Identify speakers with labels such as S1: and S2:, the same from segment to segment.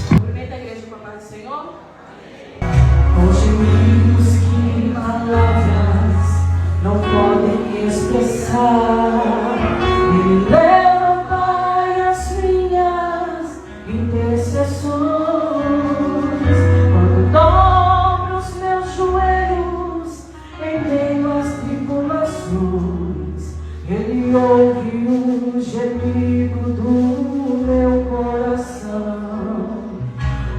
S1: Cumprimenta a igreja com a paz do Senhor.
S2: Os gemidos que palavras não podem expressar, me levam, Pai, as minhas intercessões. Quando dobro os meus joelhos em meio às tribulações, Ele ouve o gemido do meu coração.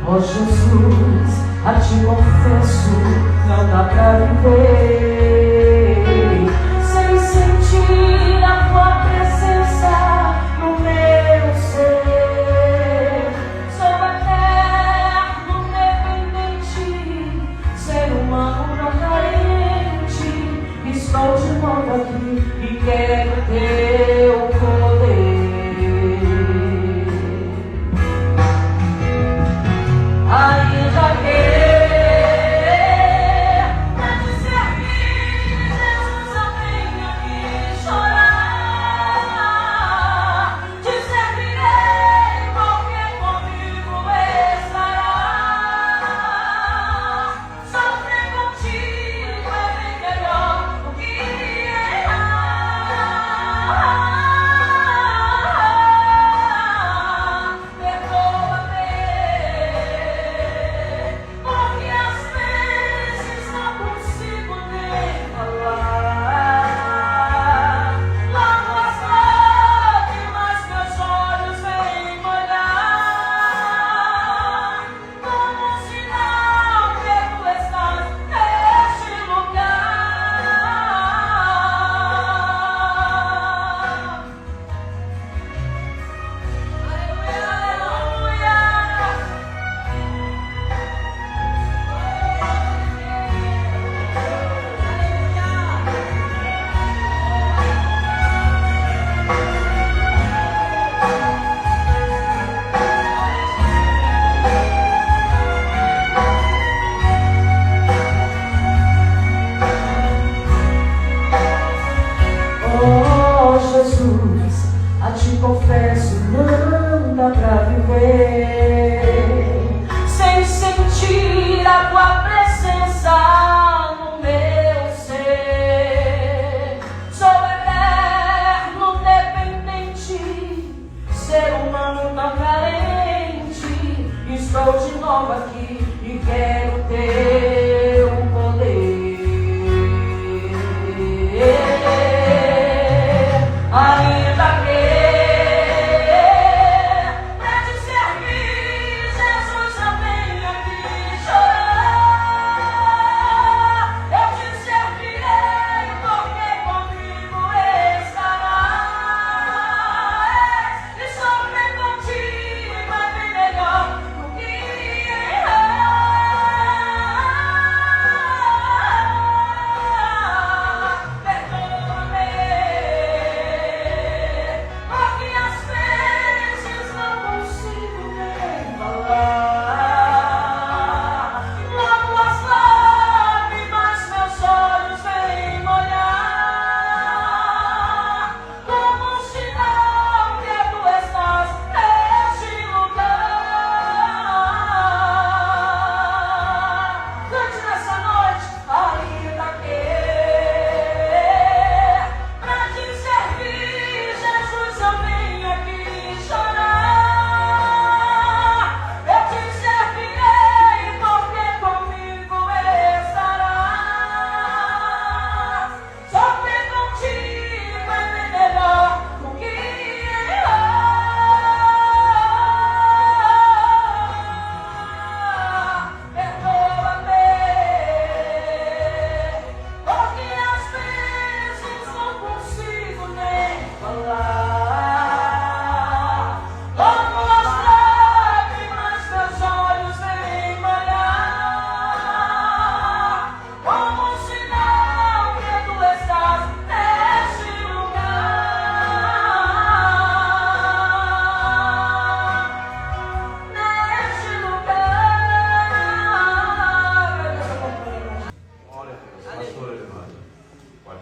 S2: Ó Jesus, a ti confesso, não dá pra viver sem sentir a tua presença no meu ser. Sou eterno, dependente, ser humano não carente. Estou de novo aqui e quero teu poder. Ainda quero pra te servir, Jesus, eu venho aqui chorar. Te servirei porque comigo estará. Sofrer contigo é bem melhor do que errar.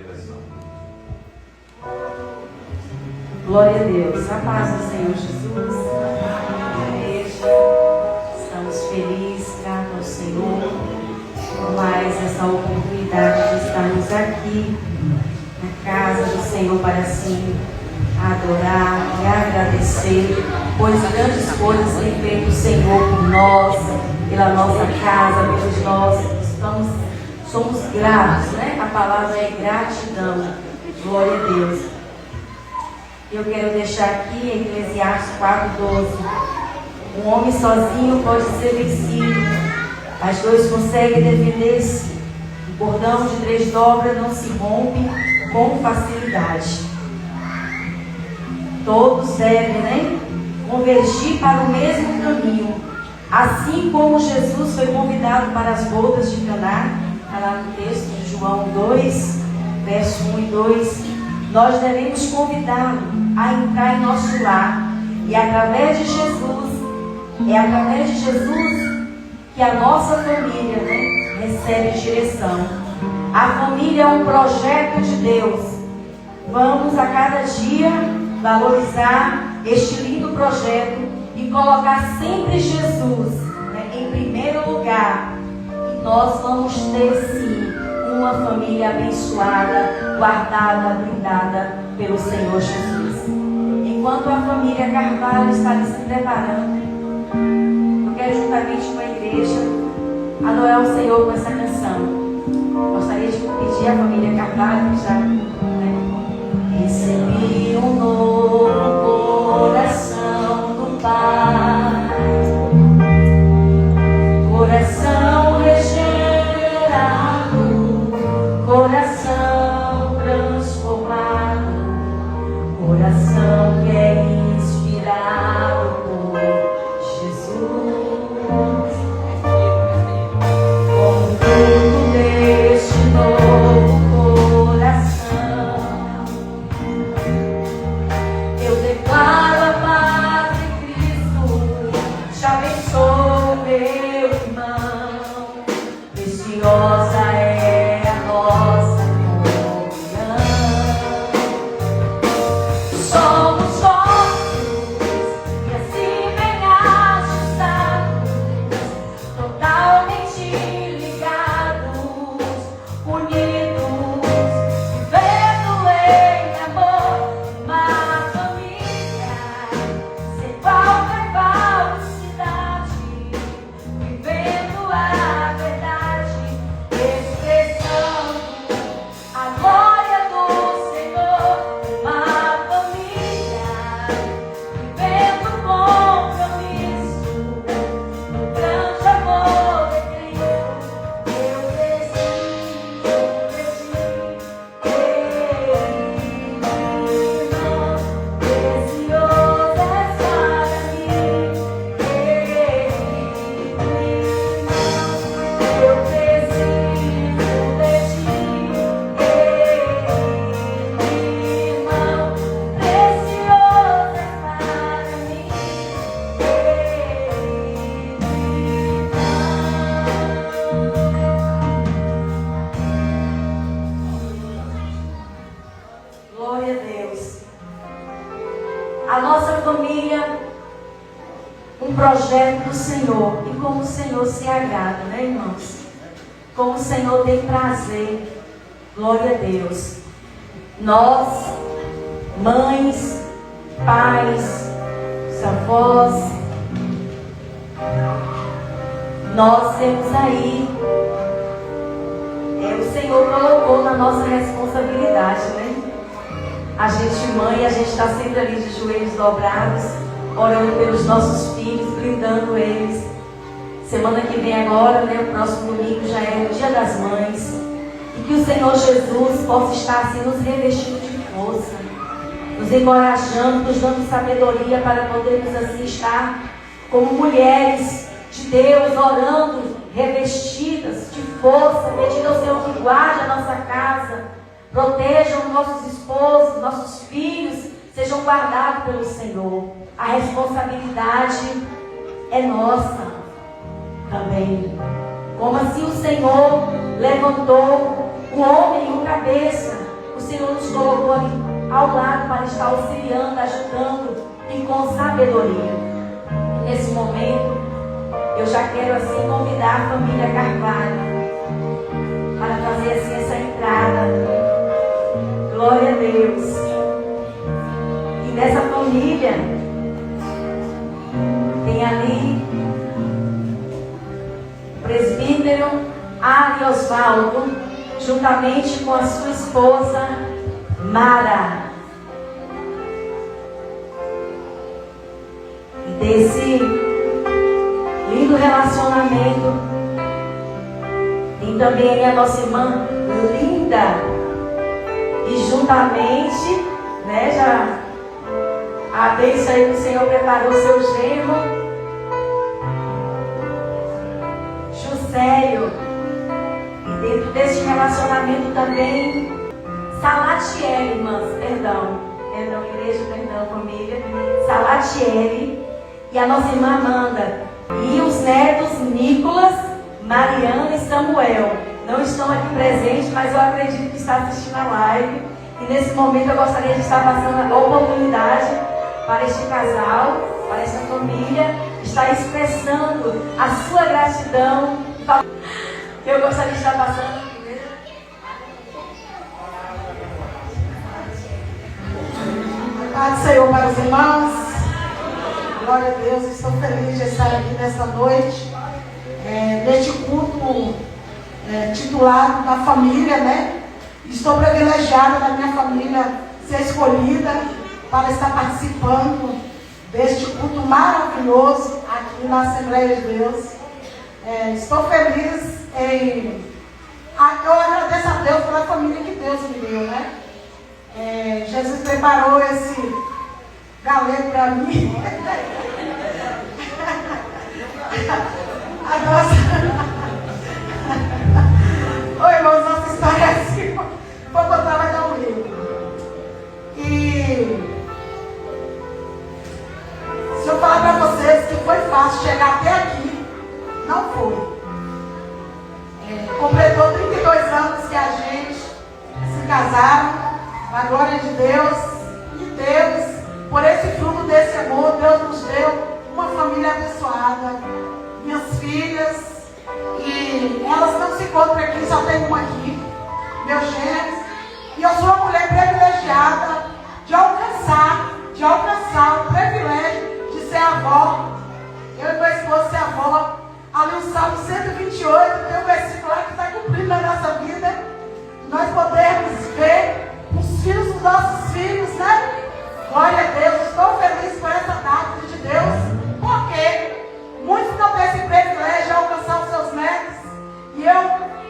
S3: direção.
S4: Glória a Deus. A paz do Senhor Jesus. Igreja, estamos felizes, gratos ao Senhor por mais essa oportunidade de estarmos aqui na casa do Senhor para assim adorar e agradecer, pois grandes coisas tem feito o Senhor por nós, pela nossa casa, pelos nossos. Somos gratos, né? A palavra é gratidão. Glória a Deus. Eu quero deixar aqui em Eclesiastes 4:12. Um homem sozinho pode ser vencido, mas dois conseguem defender-se. O cordão de 3 dobras não se rompe com facilidade. Todos devem, né, convergir para o mesmo caminho. Assim como Jesus foi convidado para as bodas de Caná, está lá no texto de João 2, verso 1 e 2, nós devemos convidá-lo a entrar em nosso lar. E através de Jesus, é através de Jesus que a nossa família, né, recebe direção. A família é um projeto de Deus. Vamos a cada dia valorizar este lindo projeto e colocar sempre Jesus, né, em primeiro lugar. E nós vamos ter sim uma família abençoada, guardada, blindada pelo Senhor Jesus. Enquanto a família Carvalho está ali se preparando, eu quero juntamente com a igreja adorar o Senhor com essa canção. Gostaria de pedir à família Carvalho que já, né, recebi um novo coração do Pai, coração regenerado, coração transformado, coração que é inspirado por Jesus. Com tudo deste novo coração, eu declaro a paz em Cristo. Te abençoo, meu irmão. Preciosa é a nossa comunhão. Somos fortes e assim bem ajustados, totalmente ligados, unidos, vivendo em amor, uma família, sem falta e falsidade, vivendo a verdade, expressando a glória do Senhor, uma família, vivendo compromisso, no grande amor de Cristo. Eu preciso precioso és para mim, eu preciso de ti, irmão, precioso és para mim, Glória a Deus. A nossa família, um projeto do Senhor. E como o Senhor se agrada, né, irmãos? Como o Senhor tem prazer. Glória a Deus. Nós, mães, pais, os avós, nós temos aí, o Senhor colocou na nossa responsabilidade, né? A gente mãe, a gente está sempre ali de joelhos dobrados, orando pelos nossos filhos, blindando eles. Semana que vem agora, né, o próximo domingo já é o Dia das Mães. E que o Senhor Jesus possa estar assim nos revestindo de força, nos encorajando, nos dando sabedoria para podermos assim estar como mulheres de Deus, orando, revestidas de força, pedindo ao Senhor que guarde a nossa casa, protejam nossos esposos, nossos filhos, sejam guardados pelo Senhor. A responsabilidade é nossa também. Como assim o Senhor levantou o homem e o cabeça, coloque ao lado para estar auxiliando, ajudando e com sabedoria. Nesse momento, eu já quero assim convidar a família Carvalho para fazer assim essa entrada. Glória a Deus. E nessa família tem ali o presbítero Ari Osvaldo, juntamente com a sua esposa Mara. E desse lindo relacionamento tem também a nossa irmã Linda. E juntamente, né, já até aí que o Senhor preparou seu genro Juscelio. E dentro deste relacionamento também Salatiele, irmãs, perdão, igreja, perdão, família, Salatiele e a nossa irmã Amanda. E os netos Nicolas, Mariana e Samuel. Não estão aqui presentes, mas eu acredito que está assistindo a live. E nesse momento eu gostaria de estar passando a oportunidade para este casal, para esta família, estar expressando a sua gratidão. Eu gostaria de estar passando.
S3: Paz do Senhor para os irmãos. Glória a Deus, estou feliz de estar aqui nesta noite, neste culto titulado da família, né? Estou privilegiada da minha família ser escolhida para estar participando deste culto maravilhoso aqui na Assembleia de Deus. Estou feliz em... Eu agradeço a Deus pela família que Deus me deu, né? Jesus preparou esse galego para mim. A nossa... Oi, irmãos, nossa história é assim. Vou contar, vai dar um livro. E se eu falar para vocês que foi fácil chegar até aqui, não foi. Completou 32 anos que a gente se casaram, a glória de Deus, e Deus, por esse fruto desse amor, Deus nos deu uma família abençoada. Minhas filhas, e elas não se encontram aqui, só tem uma aqui, meus gêmeos, e eu sou uma mulher privilegiada de alcançar o privilégio de ser avó. Eu e meu esposo ser avó. Ali no Salmo 128, tem um versículo lá que está cumprindo na nossa vida. Nós podemos ver os filhos dos nossos filhos, né? Glória a Deus, estou feliz por essa dádiva de Deus, porque muitos não têm esse privilégio de alcançar os seus netos, e eu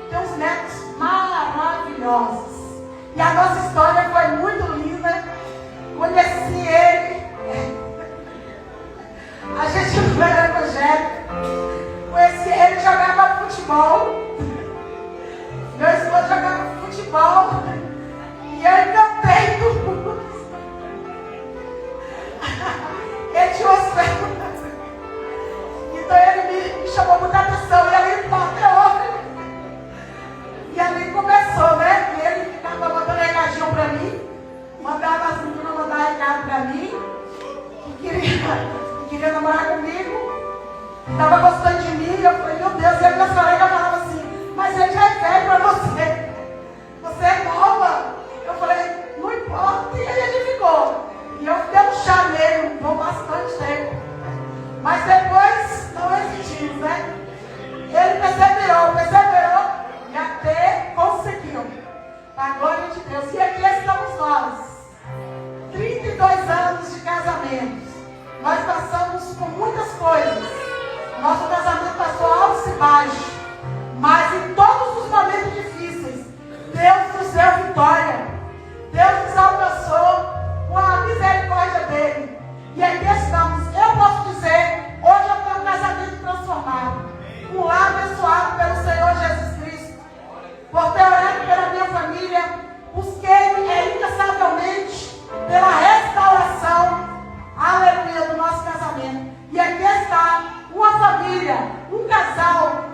S3: tenho uns netos maravilhosos. E a nossa história foi muito linda. Conheci ele, a gente não era evangélico. Conheci ele, jogava futebol. Meu esposo jogava futebol. E eu encantei tudo. Ele tinha umas pernas. Então ele me chamou muita atenção. E ali até hoje. E ali começou, né? E ele ficava mandando recadinho pra mim. Mandava as meninas mandar recado pra mim. Que queria namorar comigo. Estava gostando de mim, eu falei, meu Deus, e a minha colega falava assim, mas ele já é velho para você. Você é nova. Eu falei, não importa, e ele ficou. E eu dei um chá nele, por bastante tempo. Mas depois não existimos, né? Ele perseverou, e até conseguiu. A glória de Deus. E aqui estamos nós. 32 anos de casamento. Nós passamos por muitas coisas. Nosso casamento passou altos e baixos, mas em todos os momentos difíceis, Deus nos deu vitória. Deus nos alcançou com a misericórdia dele. E aqui estamos. Eu posso dizer, hoje eu tenho um casamento transformado, um lar abençoado pelo Senhor Jesus Cristo. Por ter orado pela minha família, busquei incansavelmente pela restauração, aleluia, do nosso casamento. E aqui está uma família, um casal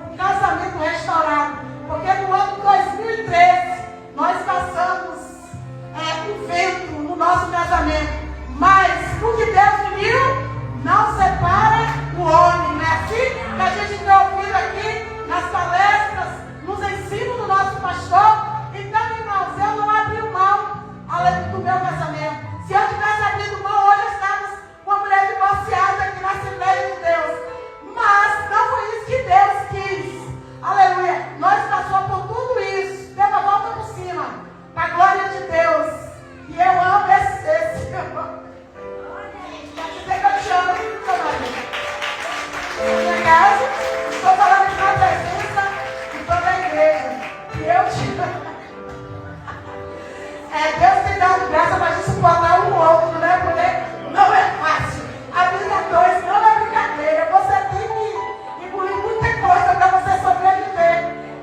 S3: Deus tem dado graça para a gente suportar um outro, né? Porque não é fácil. A vida a dois não é brincadeira. Você tem que engolir muita coisa para você sobreviver,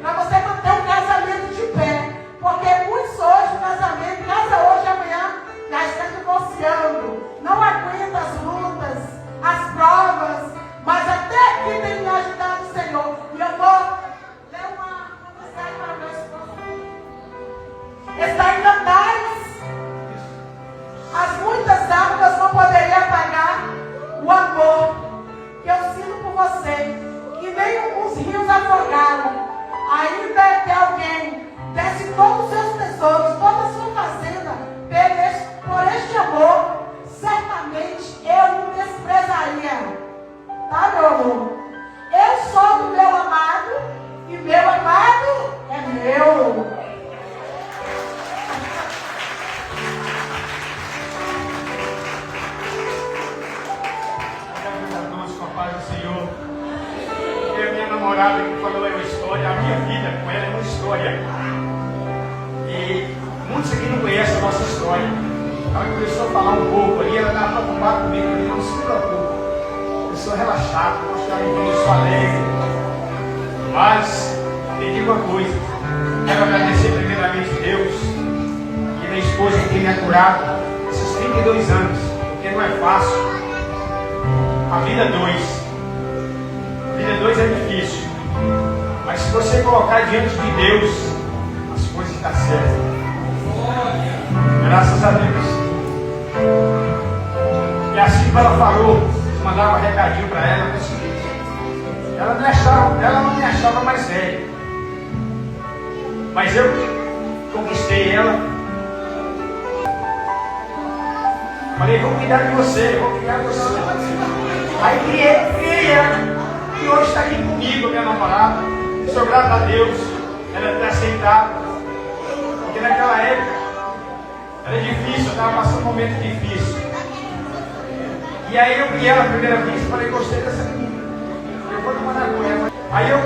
S3: para você manter um casamento de pé. Porque muitos hoje, o casamento, casa hoje, amanhã, já está divorciando. Não aguenta as lutas, as provas, mas até aqui tem me ajudado o Senhor. E eu vou ler uma mensagem para o meu esposo. Está em Cantares. As muitas águas não poderiam apagar o amor que eu sinto por você, que nem os rios afogaram. Ainda que alguém desse todos os seus tesouros, toda a sua fazenda, por este amor, certamente eu não desprezaria. Tá, meu amor? Eu sou do meu amado e meu amado é meu.
S5: Com a paz do Senhor. E a minha namorada que falou é uma história, a minha vida com ela é uma história. E muitos aqui não conhecem a nossa história. Ela começou a falar um pouco ali, ela estava preocupada comigo, eu não se preocupe. Eu sou relaxado, eu sou alegre. Mas, me diga uma coisa, quero agradecer primeiramente a Deus e minha esposa que tem me aturado esses 32 anos, porque não é fácil. A vida dois é difícil, mas se você colocar diante de Deus, as coisas estão certas. Graças a Deus. E assim que ela falou, eu mandava um recadinho para ela, é o seguinte: ela não me achava mais velha, mas eu conquistei ela. Falei, vou cuidar de você, vou criar você. Aí criei ela, e hoje está aqui comigo, minha namorada. Sou grato a Deus, ela ter aceitado, porque naquela época era difícil, eu estava passando um momento difícil. E aí eu vi ela a primeira vez e falei, gostei dessa menina, eu vou namorar com ela. Aí eu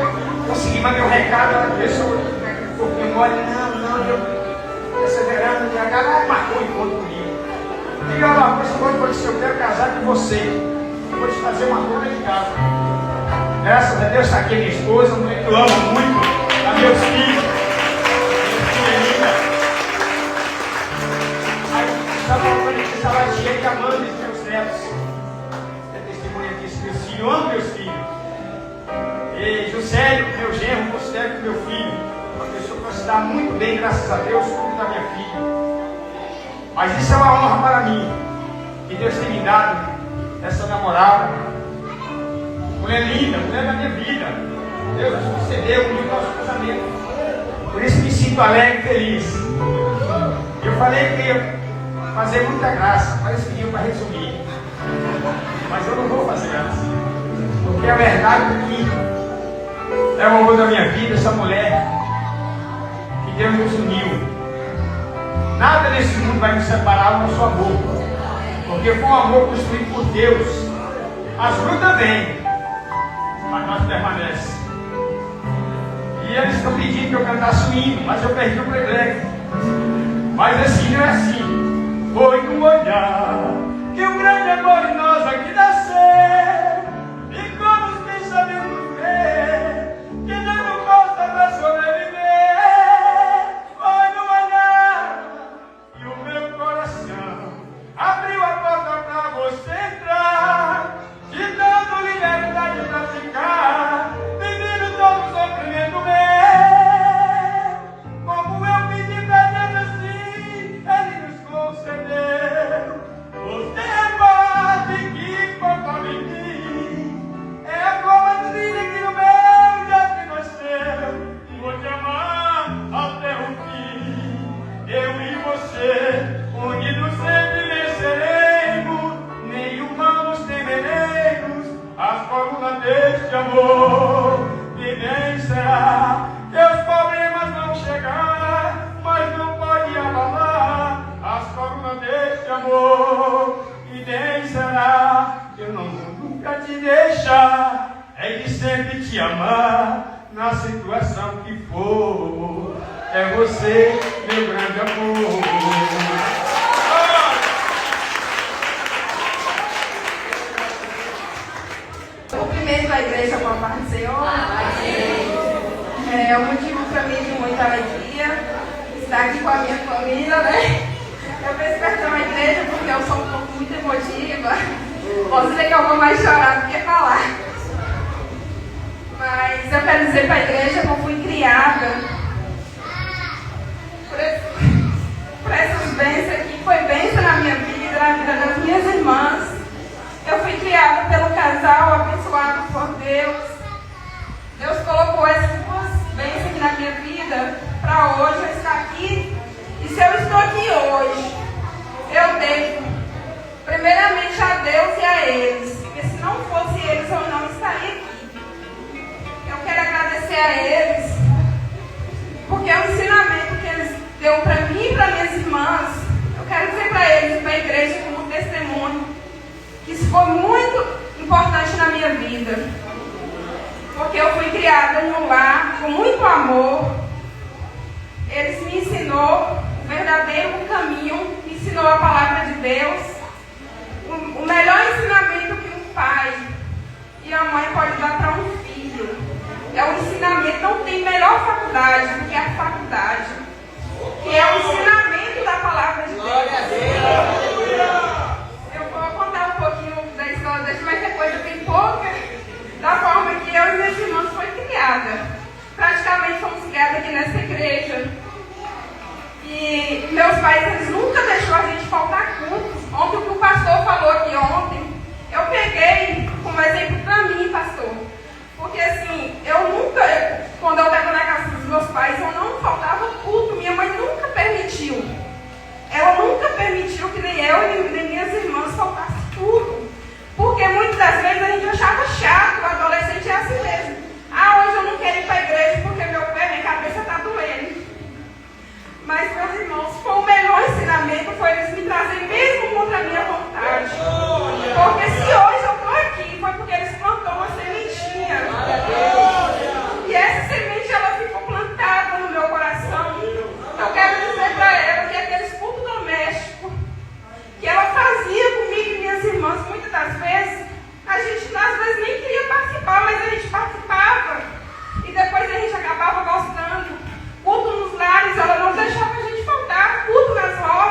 S5: consegui mandar um recado, ela começou um pouquinho mole, não, eu perseverando, ela marcou o encontro comigo. E ela falou assim, eu quero casar com você. Vou te fazer uma dona de casa. Graças a Deus está aqui minha esposa, mulher que eu amo muito, a meus filhos. Minha filha linda. Aí estava falando que estava cheia de amando os meus netos. É testemunha disso, meus filhos, eu amo meus filhos. E Juscelio, meu genro, considero que meu filho, uma pessoa que se dá muito bem, graças a Deus, cuido da minha filha. Mas isso é uma honra para mim, que Deus tem me dado essa namorada, mulher linda, mulher da minha vida. Deus nos concedeu o nosso casamento. Por isso me sinto alegre e feliz. Eu falei que ia fazer muita graça, mas pediu para resumir. Mas eu não vou fazer graça, porque a verdade é que é o amor da minha vida, essa mulher que Deus nos uniu. Nada nesse mundo vai nos separar do nosso amor. Porque foi um amor construído por Deus. As lutas vêm, mas nós permanecemos. E eles estão pedindo que eu cantasse o hino, mas eu perdi o privilégio. Mas esse hino é assim: foi com o olhar que o grande amor em nós aqui nasceu, e como os bem sabemos ver, que não basta para sobreviver. Foi no olhar e o meu coração abriu a porta para você entrar, te dando liberdade para ficar, vivendo todo o sofrimento meu. Como eu pedi para Deus assim, Ele nos concedeu. Você é parte que conforme em mim, é como a trilha que no meu já te nasceu. Vou te amar até o fim, eu e você, unidos sempre venceremos, nenhum mal nos temeremos, as fórmulas deste amor. E bem será que os problemas vão chegar, mas não pode abalar as fórmulas deste amor. E bem será que eu não vou nunca te deixar, é de sempre te amar, na situação que for. É você, meu grande amor.
S3: Posso dizer que eu vou mais chorar do que falar. Mas eu quero dizer para a igreja que eu fui criada por essas bênçãos aqui. Foi bênção na minha vida, na vida das minhas irmãs. Eu fui criada pelo casal abençoado por Deus. Deus colocou essas duas bênçãos aqui na minha vida para hoje eu estar aqui. E se eu estou aqui hoje, eu devo primeiramente a Deus e a eles. Porque se não fosse eles, eu não estaria aqui. Eu quero agradecer a eles, porque o ensinamento que eles deu para mim e para minhas irmãs, eu quero dizer para eles e para a igreja como testemunho, que isso foi muito importante na minha vida. Porque eu fui criada em um lar com muito amor. Eles me ensinou o verdadeiro caminho, me ensinou a palavra de Deus. O melhor ensinamento que um pai e a mãe pode dar para um filho é o ensinamento. Não tem melhor faculdade do que a faculdade, que é o ensinamento da palavra de Deus. Eu vou contar um pouquinho da história deles, mas depois eu tenho pouca, da forma que eu e minhas irmãs foi criada. Praticamente fomos criadas aqui nessa igreja. E meus pais, eles nunca deixaram a gente faltar cultos. Ontem o que o pastor falou aqui ontem, eu peguei como exemplo para mim, pastor. Porque assim, eu nunca, quando eu estava na casa dos meus pais, eu não faltava culto. Minha mãe nunca permitiu. Ela nunca permitiu que nem eu nem minhas irmãs faltassem culto. Porque muitas das vezes a gente achava chato, o adolescente é assim mesmo. Ah, hoje eu não quero ir para a igreja porque meu pé, minha cabeça está doendo. Mas, meus irmãos, foi o melhor ensinamento, foi eles me trazerem mesmo contra a minha vontade. Porque se hoje eu estou aqui, foi porque eles plantou uma sementinha. E essa semente, ela ficou plantada no meu coração. Eu quero dizer para ela que aqueles cultos domésticos que ela fazia comigo e minhas irmãs, muitas das vezes, a gente às vezes nem queria participar, mas a gente participava. E depois a gente acabava gostando. Culto nos lares, ela não deixava a gente faltar. Culto nas roças.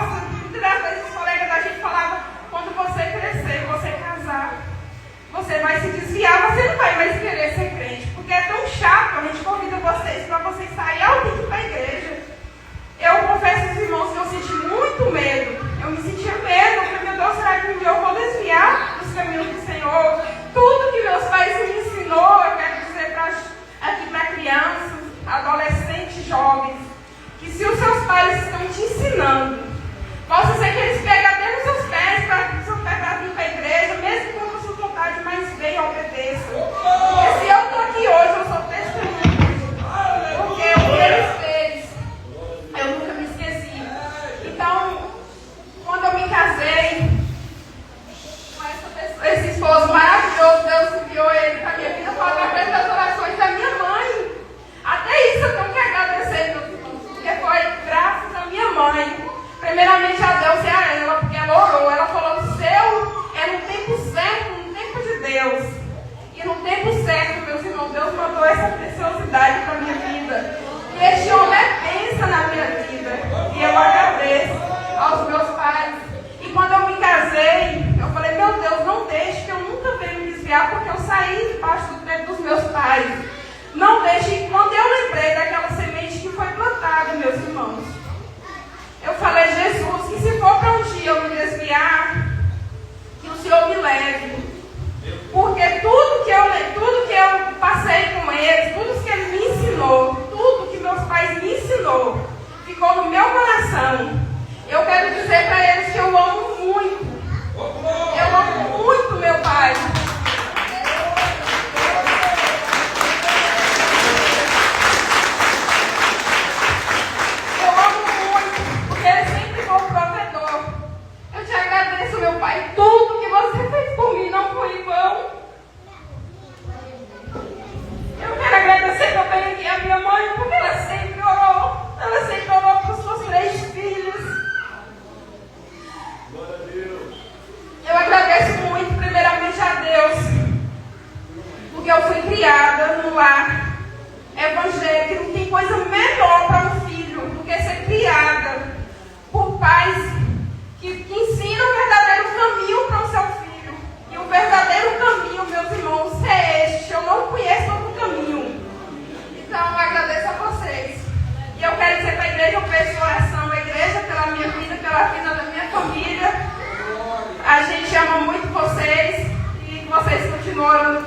S3: Senhor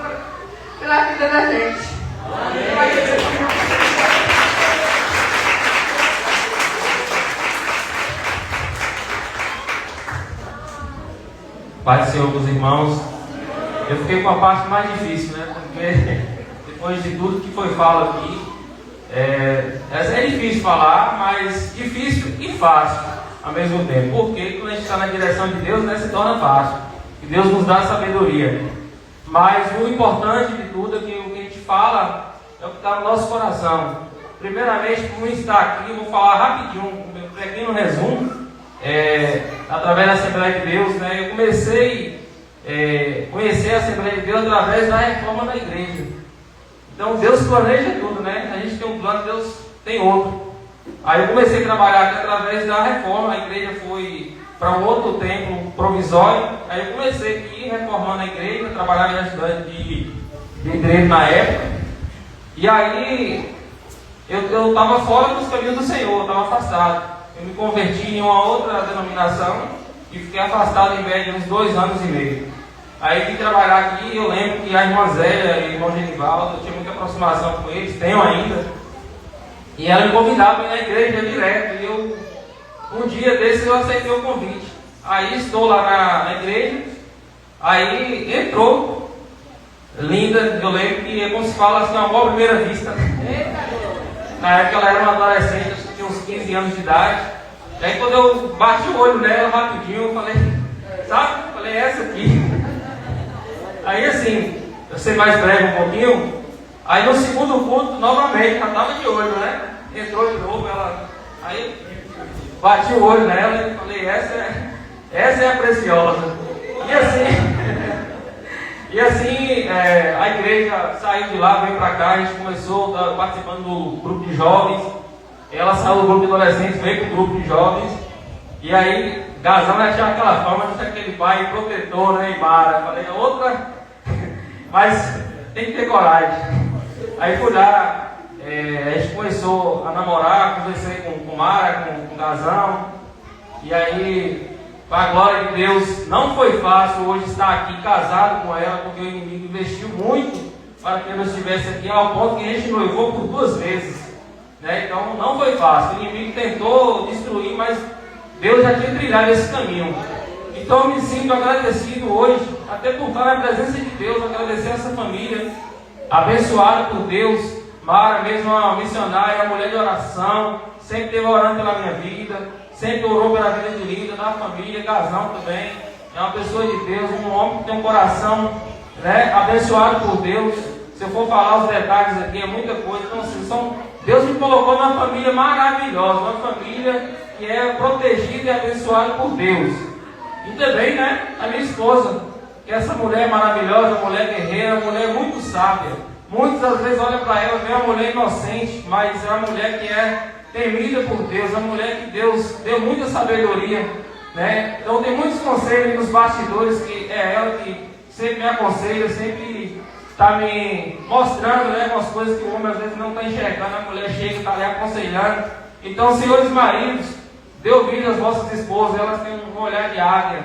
S3: pela vida da gente.
S6: Pai do Senhor, meus irmãos, eu fiquei com a parte mais difícil, né? Porque depois de tudo que foi falado aqui, é difícil falar, mas difícil e fácil ao mesmo tempo. Porque quando a gente está na direção de Deus, né, se torna fácil. E Deus nos dá sabedoria. Mas o importante de tudo é que o que a gente fala é o que está no nosso coração. Primeiramente, por estar aqui, eu vou falar rapidinho, um pequeno resumo. Através da Assembleia de Deus, né, eu comecei a conhecer a Assembleia de Deus através da reforma da igreja. Então Deus planeja tudo, né? A gente tem um plano, Deus tem outro. Aí eu comecei a trabalhar aqui através da reforma. A igreja foi para um outro templo provisório. Aí eu comecei aqui reformando a igreja, trabalhava em ajudante de igreja na época. E aí eu estava fora dos caminhos do Senhor, eu estava afastado. Eu me converti em uma outra denominação e fiquei afastado em média uns 2 anos e meio. Aí vim trabalhar aqui. Eu lembro que a irmã Zélia e o irmão Genivaldo, eu tinha muita aproximação com eles, tenho ainda. E ela me convidava para ir na igreja direto. E um dia desses eu aceitei o convite. Aí estou lá na igreja. Aí entrou, linda, eu lembro que, como se fala assim, uma boa primeira vista. Na época ela era uma adolescente, acho que tinha uns 15 anos de idade. E aí quando eu bati o olho nela rapidinho, eu falei, sabe? Falei, essa aqui. Aí assim, eu sei mais breve um pouquinho. Aí no segundo culto, novamente, já estava de olho, né? Entrou de novo, ela. Aí bati o olho nela e falei, essa é a preciosa. E assim, a igreja saiu de lá, veio para cá, a gente começou participando do grupo de jovens. Ela saiu do grupo de adolescentes, veio para o grupo de jovens. E aí, Gazão já tinha aquela fama de ser aquele pai protetor, né, Mara? Falei, outra, mas tem que ter coragem. Aí fui lá, a gente começou a namorar, conversei com Mara, com Gazão. E aí, para a glória de Deus, não foi fácil hoje estar aqui casado com ela, porque o inimigo investiu muito para que eu estivesse aqui, ao ponto que a gente noivou por 2 vezes. Né? Então não foi fácil, o inimigo tentou destruir, mas Deus já tinha trilhado esse caminho. Então eu me sinto agradecido hoje, até por estar na presença de Deus, agradecer essa família, abençoada por Deus. Mara, mesmo uma missionária, uma mulher de oração, sempre esteve orando pela minha vida, sempre orou pela vida de Linda, da família. Gazão também, é uma pessoa de Deus, um homem que tem um coração, né, abençoado por Deus. Se eu for falar os detalhes aqui, é muita coisa. Então, assim, Deus me colocou numa família maravilhosa, uma família que é protegida e abençoada por Deus. E também, né, a minha esposa, que é essa mulher maravilhosa, mulher guerreira, mulher muito sábia. Muitas às vezes olha para ela, vê uma mulher inocente, mas é uma mulher que é temida por Deus, uma mulher que Deus deu muita sabedoria, né? Então tem muitos conselhos nos bastidores, que é ela que sempre me aconselha, sempre está me mostrando, né, umas coisas que o homem às vezes não está enxergando. A mulher chega e está ali aconselhando. Então, senhores maridos, dê ouvido às vossas esposas, elas têm um olhar de águia,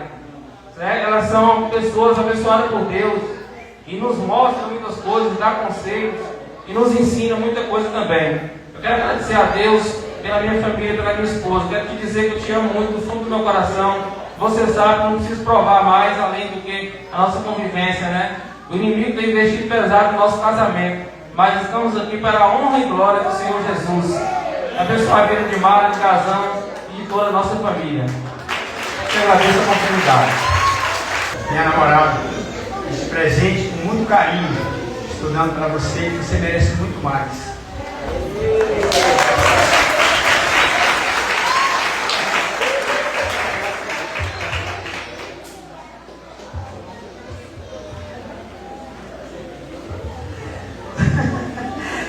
S6: né? Elas são pessoas abençoadas por Deus e nos mostram muitas coisas, dá conselhos e nos ensina muita coisa também. Eu quero agradecer a Deus pela minha família, pela minha esposa. Quero te dizer que eu te amo muito do fundo do meu coração. Você sabe, não preciso provar mais, além do que a nossa convivência, né? O inimigo tem investido pesado no nosso casamento, mas estamos aqui para a honra e glória do Senhor Jesus. Abençoe a vida de Mara, de Gazão e de toda a nossa família. Eu agradeço a oportunidade.
S5: Minha namorada, esse presente com muito carinho, estou dando para você, que você merece muito mais.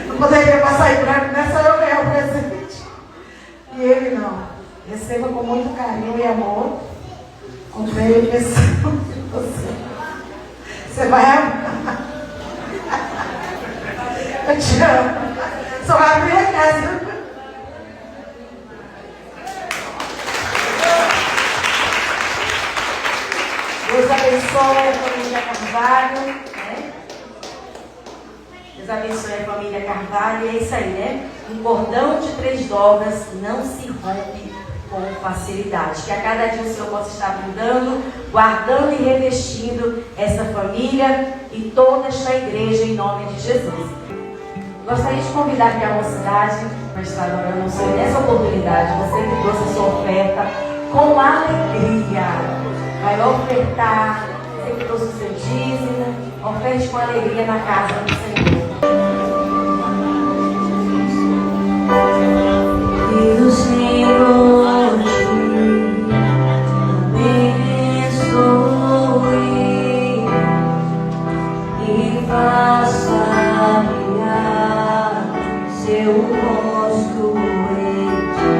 S3: Não poderia passar em branco, não é só eu ganhar o presente. E ele não. Receba com muito carinho e amor. Comprei a invenção de você. Você vai amar. Eu te amo. Só vai abrir a casa. Deus abençoe a família Carvalho, né?
S4: Deus abençoe a família Carvalho. E é isso aí, né? Um cordão de 3 dobras não se rompe com facilidade. Que a cada dia o Senhor possa estar brindando, guardando e revestindo essa família e toda esta igreja em nome de Jesus. Gostaria de convidar aqui a mocidade para estar adorando o Senhor nessa oportunidade. Você que trouxe a sua oferta com alegria, vai ofertar. Você que trouxe o seu dízimo, oferte com alegria na casa do Senhor. Que o Senhor te abençoe e faça brilhar seu rosto em ti,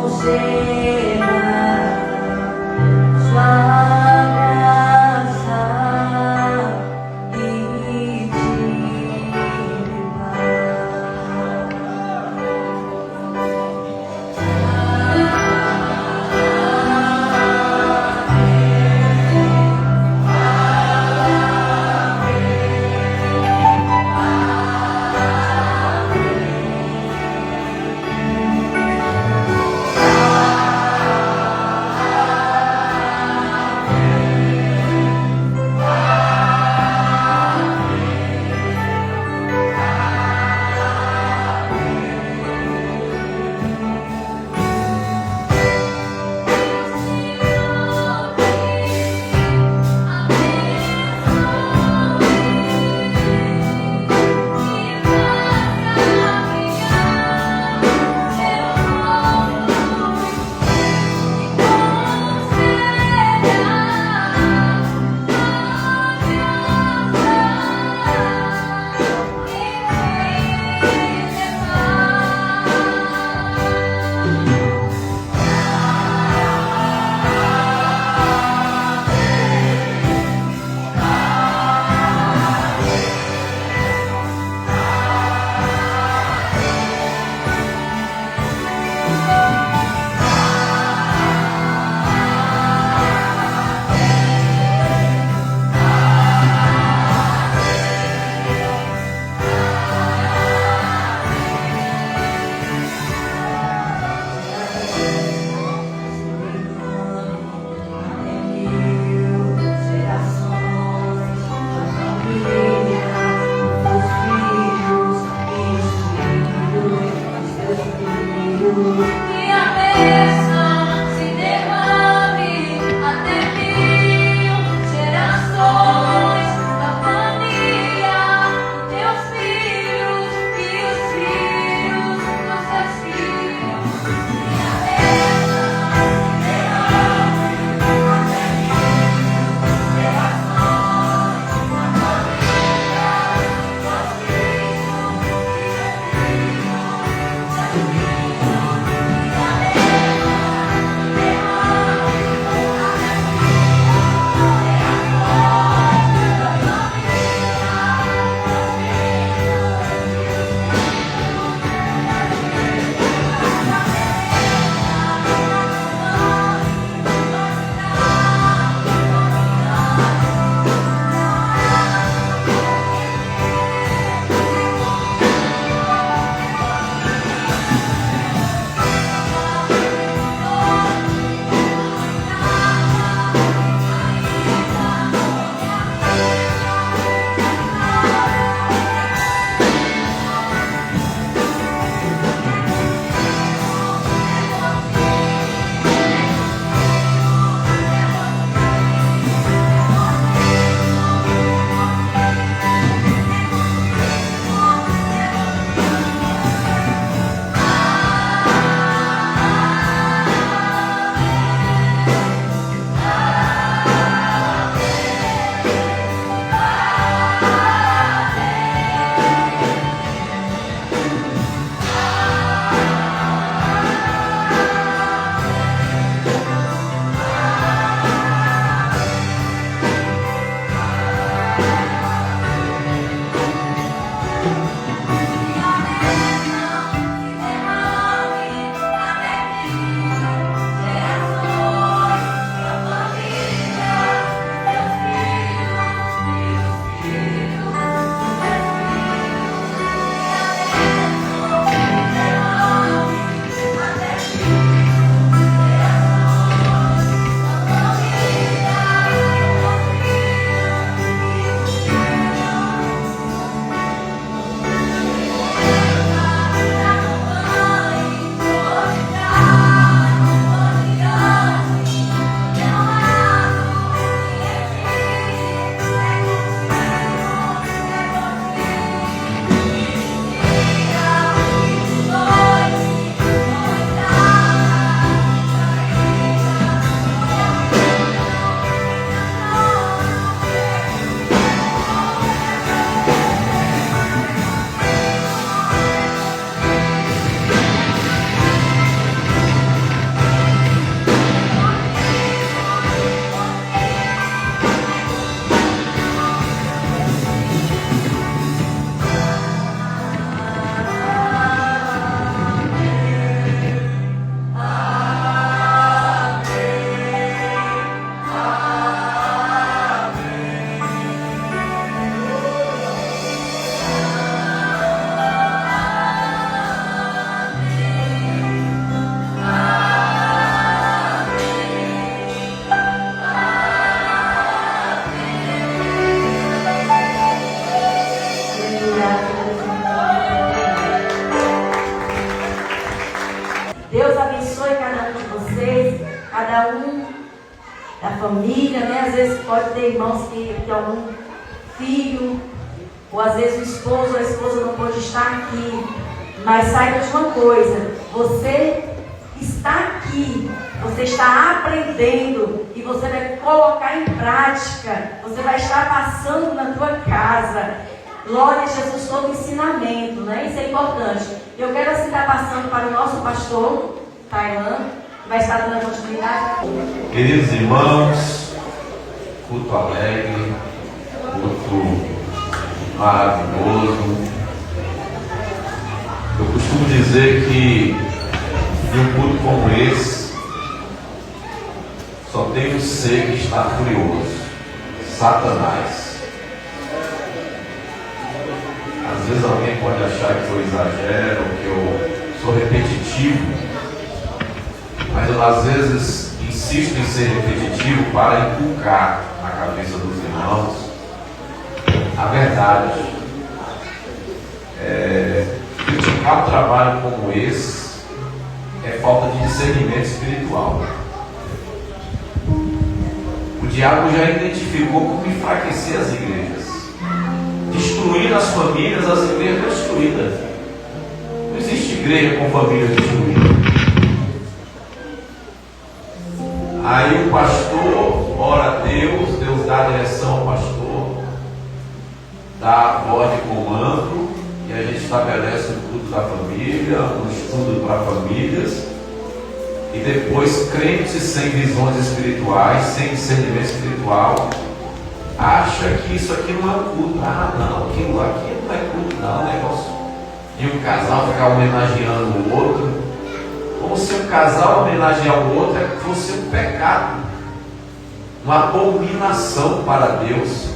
S4: conceda sua graça e cada um da família, né? Às vezes pode ter irmãos que tem algum filho, ou às vezes o esposo ou a esposa não pode estar aqui. Mas saiba de uma coisa, você está aqui, você está aprendendo e você vai colocar em prática, você vai estar passando na tua casa. Glória a Jesus, todo ensinamento, né? Isso é importante. Eu quero assim estar passando para o nosso pastor, Tailan, que vai estar dando a continuidade.
S7: Queridos irmãos, culto alegre, culto maravilhoso. Eu costumo dizer que em um culto como esse, só tem um ser que está furioso: Satanás. Às vezes alguém pode achar que eu exagero, que eu sou repetitivo, mas eu às vezes insisto em ser repetitivo para inculcar na cabeça dos irmãos a verdade. Criticar um trabalho como esse é falta de discernimento espiritual. O diabo já identificou como enfraquecer as igrejas, destruir as famílias, as igrejas destruídas. Não existe igreja com família destruída. Aí o pastor ora a Deus, Deus dá a direção ao pastor, dá a voz de comando, e a gente estabelece o culto da família, um estudo para famílias, e depois crentes sem visões espirituais, sem discernimento espiritual, acha que isso aqui não é um culto. Ah, não, aquilo aqui não é culto, não, negócio de um casal ficar homenageando o outro, como se um casal homenagear o outro fosse um pecado, uma abominação para Deus.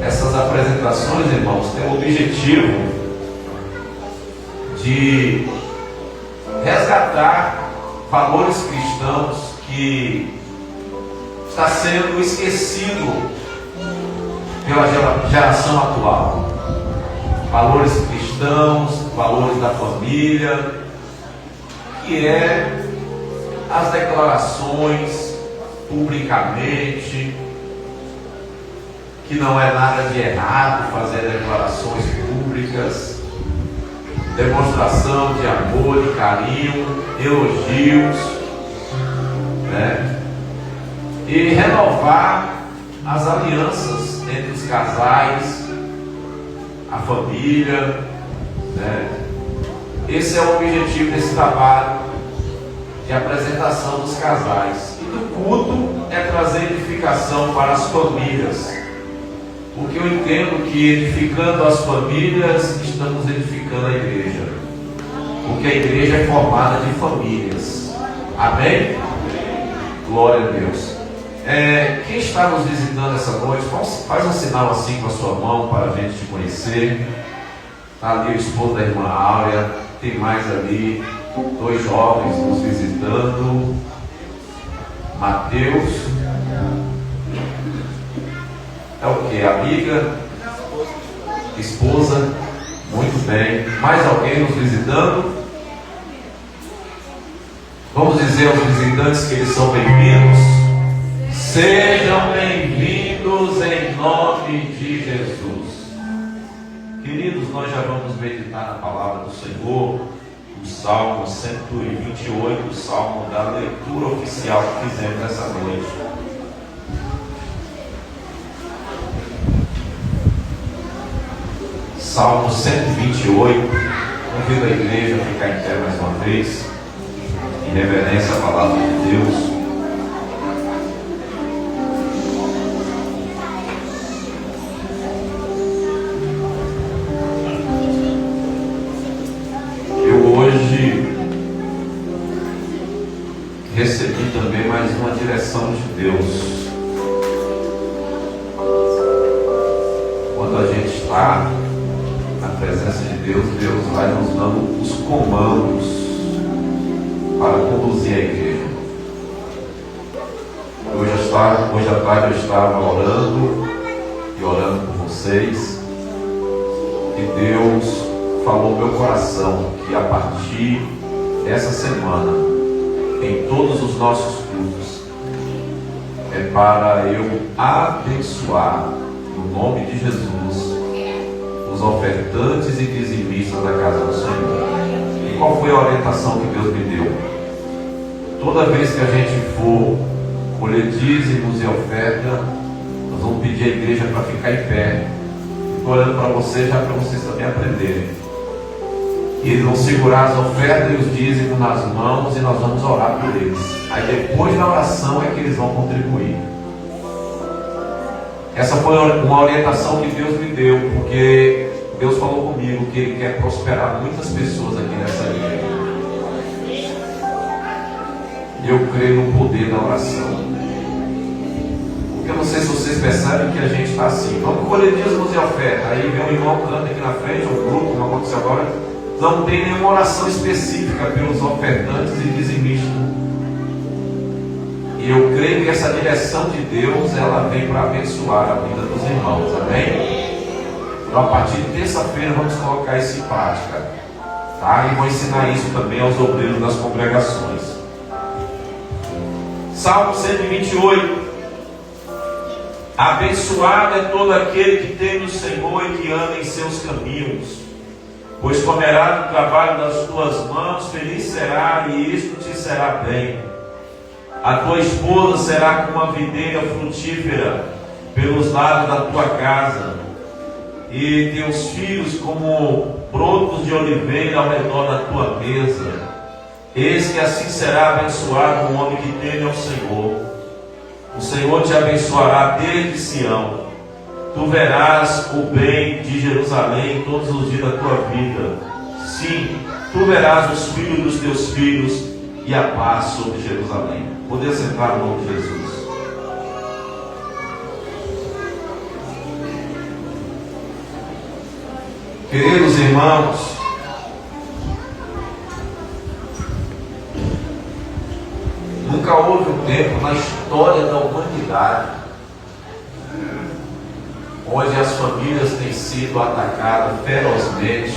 S7: Essas apresentações, irmãos, têm o objetivo de resgatar valores cristãos que está sendo esquecido pela geração atual. Valores cristãos, valores da família, que é as declarações publicamente, que não é nada de errado fazer declarações públicas, demonstração de amor, de carinho, elogios, né? E renovar as alianças entre os casais, a família, né? Esse é o objetivo desse trabalho de apresentação dos casais. E do culto é trazer edificação para as famílias. Porque eu entendo que edificando as famílias, estamos edificando a igreja. Porque a igreja é formada de famílias. Amém? Glória a Deus. Quem está nos visitando essa noite, faz um sinal assim com a sua mão para a gente te conhecer. Está ali o esposo da irmã Áurea. Tem mais ali 2 jovens nos visitando. Mateus. É o que? Amiga? Esposa? Muito bem. Mais alguém nos visitando? Vamos dizer aos visitantes que eles são bem-vindos. Sejam bem-vindos em nome de Jesus. Queridos, nós já vamos meditar na palavra do Senhor, o Salmo 128, o Salmo da leitura oficial que fizemos essa noite. Salmo 128, convido a igreja a ficar em pé mais uma vez, em reverência à palavra de Deus. Eu hoje recebi também mais uma direção de Deus. Quando a gente está na presença de Deus, Deus vai nos dando os comandos para conduzir a igreja. Hoje à tarde eu estava orando e orando por vocês, e Deus falou no meu coração que a partir dessa semana em todos os nossos cultos é para eu abençoar, no nome de Jesus, os ofertantes e dizimistas da casa do Senhor. E qual foi a orientação que Deus me deu? Toda vez que a gente for colher dízimos e oferta, nós vamos pedir à igreja para ficar em pé. Estou olhando para vocês, já para vocês também aprenderem. E eles vão segurar as ofertas e os dízimos nas mãos e nós vamos orar por eles. Aí depois da oração é que eles vão contribuir. Essa foi uma orientação que Deus me deu, porque Deus falou comigo que Ele quer prosperar muitas pessoas aqui nessa igreja. E eu creio no poder da oração. Porque eu não sei se vocês percebem que a gente está assim. Vamos colher dízimos e oferta. Aí vem um irmão canta aqui na frente, um grupo, como aconteceu agora. Não tem nenhuma oração específica pelos ofertantes e dizimistas. E eu creio que essa direção de Deus, ela vem para abençoar a vida dos irmãos. Amém? Então, a partir de terça-feira, vamos colocar isso em prática. Tá? E vou ensinar isso também aos obreiros das congregações. Salmo 128. Abençoado é todo aquele que teme o Senhor e que anda em seus caminhos. Pois comerá do trabalho das tuas mãos, feliz será, e isto te será bem. A tua esposa será como uma videira frutífera pelos lados da tua casa, e teus filhos como brotos de oliveira ao redor da tua mesa. Eis que assim será abençoado o homem que teme ao Senhor. O Senhor te abençoará desde Sião. Tu verás o bem de Jerusalém todos os dias da tua vida. Sim, tu verás os filhos dos teus filhos e a paz sobre Jerusalém. Poder sentar no nome de Jesus. Queridos irmãos, nunca houve um tempo na história da humanidade onde as famílias têm sido atacadas ferozmente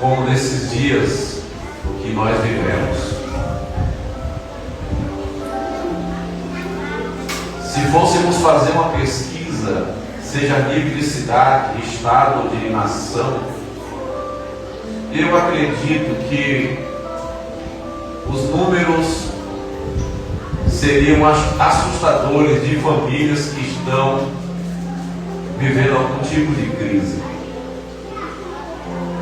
S7: como nesses dias que nós vivemos. Se fôssemos fazer uma pesquisa, seja a nível de cidade, de estado ou de nação, eu acredito que os números seriam assustadores de famílias que estão vivendo algum tipo de crise.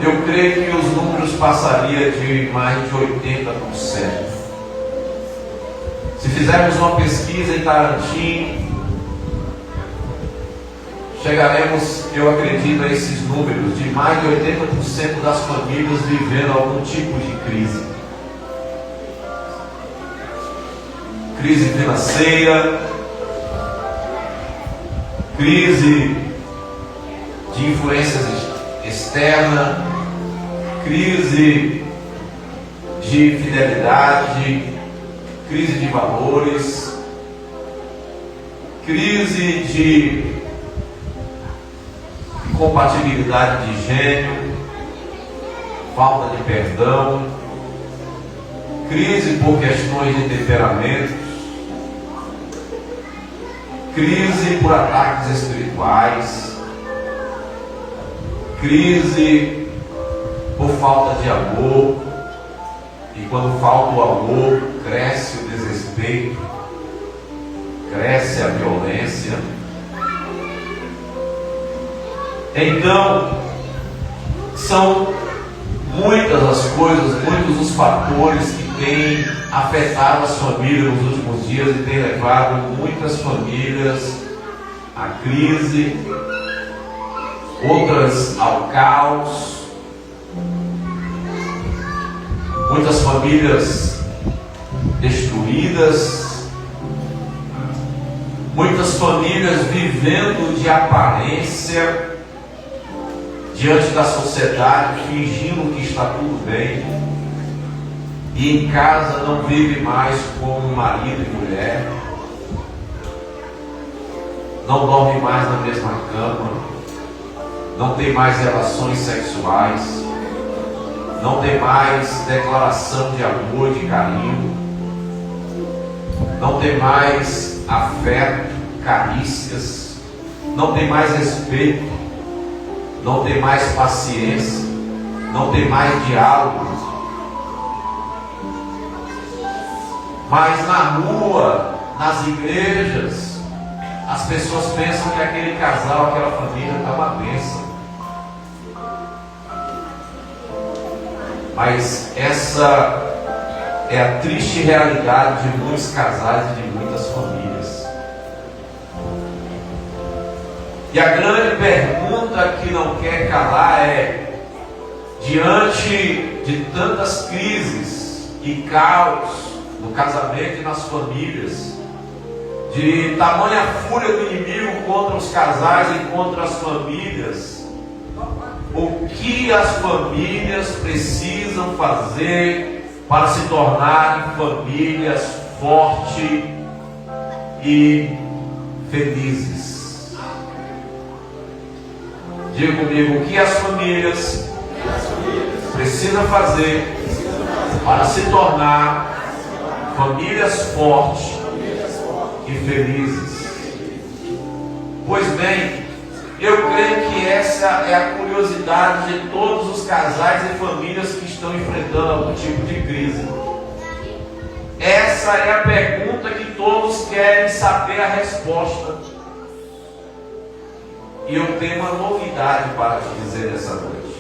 S7: Eu creio que os números passariam de mais de 80%. Se fizermos uma pesquisa em Tarantim, chegaremos, eu acredito, a esses números de mais de 80% das famílias vivendo algum tipo de crise. Crise financeira, crise de influências externas, crise de fidelidade, crise de valores, crise de incompatibilidade de gênero, falta de perdão, crise por questões de temperamento, crise por ataques espirituais, crise por falta de amor, e quando falta o amor, cresce o desrespeito, cresce a violência. Então, são muitas as coisas, muitos os fatores que têm afetado as famílias nos últimos dias e têm levado muitas famílias à crise, outras ao caos, muitas famílias destruídas, muitas famílias vivendo de aparência diante da sociedade, fingindo que está tudo bem, e em casa não vive mais como marido e mulher, não dorme mais na mesma cama, não tem mais relações sexuais, não tem mais declaração de amor, de carinho, não tem mais afeto, carícias, não tem mais respeito, não tem mais paciência, não tem mais diálogo. Mas na rua, nas igrejas, as pessoas pensam que aquele casal, aquela família está uma bênção. Mas essa é a triste realidade de muitos casais e de muitas famílias. E a grande pergunta que não quer calar é: diante de tantas crises e caos no casamento e nas famílias, de tamanha fúria do inimigo contra os casais e contra as famílias, o que as famílias precisam fazer para se tornarem famílias fortes e felizes? Diga comigo, o que as famílias precisam fazer para se tornar famílias fortes e felizes? Pois bem, eu creio que essa é a curiosidade de todos os casais e famílias que estão enfrentando algum tipo de crise. Essa é a pergunta que todos querem saber a resposta. E eu tenho uma novidade para te dizer nessa noite.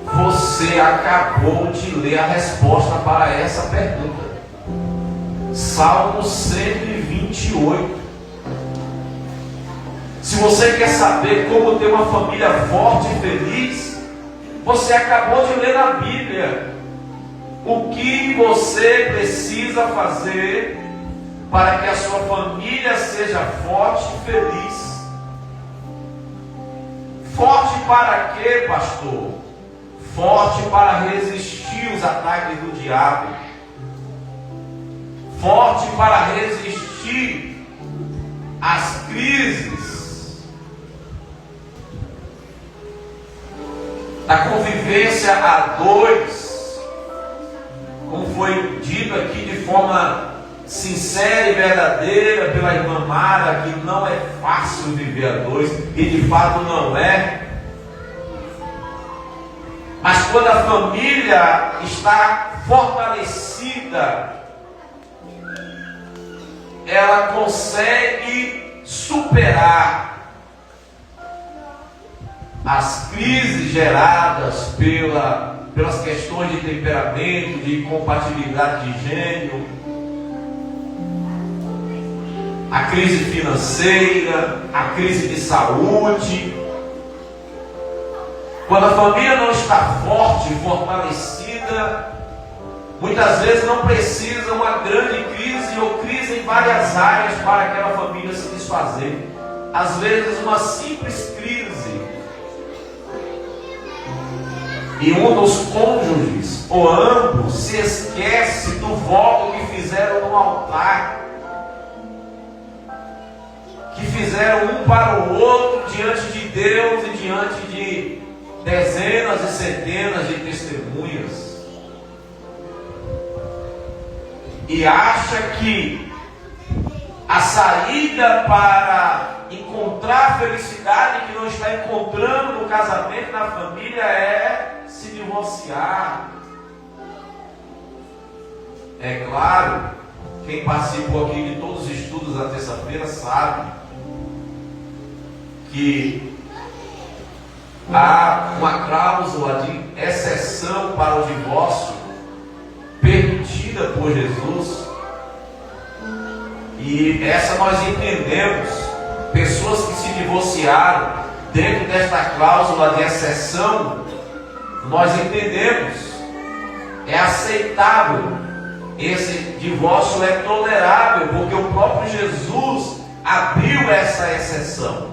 S7: Você acabou de ler a resposta para essa pergunta. Salmo 128. Se você quer saber como ter uma família forte e feliz, você acabou de ler na Bíblia o que você precisa fazer para que a sua família seja forte e feliz. Forte para quê, pastor? Forte para resistir os ataques do diabo. Forte para resistir às crises da convivência a dois, como foi dito aqui de forma sincera e verdadeira pela irmã Mara, que não é fácil viver a dois, e de fato não é. Mas quando a família está fortalecida, ela consegue superar as crises geradas pelas questões de temperamento, de incompatibilidade de gênero, a crise financeira, a crise de saúde. Quando a família não está forte, fortalecida, muitas vezes não precisa uma grande crise ou crise em várias áreas para aquela família se desfazer. Às vezes uma simples crise e um dos cônjuges ou ambos se esquece do voto que fizeram no altar, que fizeram um para o outro diante de Deus e diante de dezenas e centenas de testemunhas, e acha que a saída para encontrar felicidade que não está encontrando no casamento, na família, é se divorciar. É claro, quem participou aqui de todos os estudos da terça-feira sabe que há uma cláusula de exceção para o divórcio permitida por Jesus, e essa nós entendemos. Pessoas que se divorciaram dentro desta cláusula de exceção, nós entendemos, é aceitável, esse divórcio é tolerável, porque o próprio Jesus abriu essa exceção.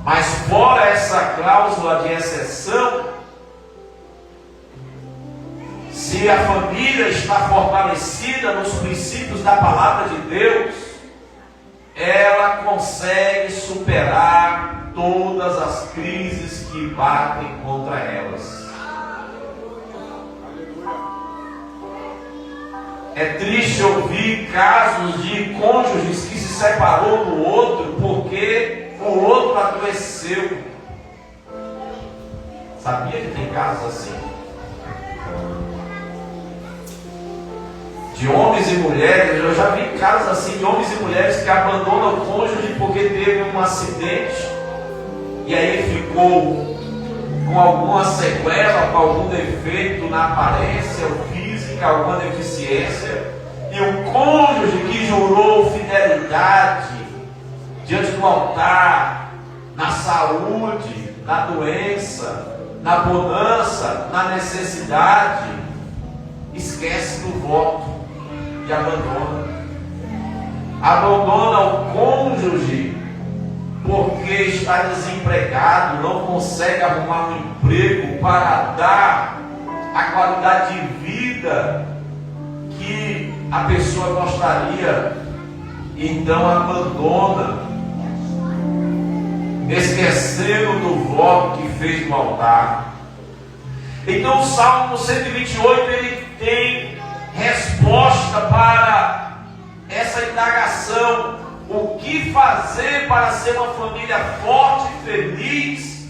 S7: Mas fora essa cláusula de exceção, se a família está fortalecida nos princípios da palavra de Deus, ela consegue superar todas as crises que batem contra elas. É triste ouvir casos de cônjuges que se separou do outro porque o outro adoeceu. Sabia que tem casos assim? De homens e mulheres, eu já vi casos assim de homens e mulheres que abandonam o cônjuge porque teve um acidente e aí ficou com alguma sequela, com algum defeito na aparência física, alguma deficiência, e o cônjuge que jurou fidelidade diante do altar, na saúde, na doença, na bonança, na necessidade, esquece do voto e abandona. Abandona o cônjuge porque está desempregado, não consegue arrumar um emprego para dar a qualidade de vida que a pessoa gostaria, então abandona, esquecendo do voto que fez no altar. Então o Salmo 128 ele tem resposta para essa indagação: o que fazer para ser uma família forte e feliz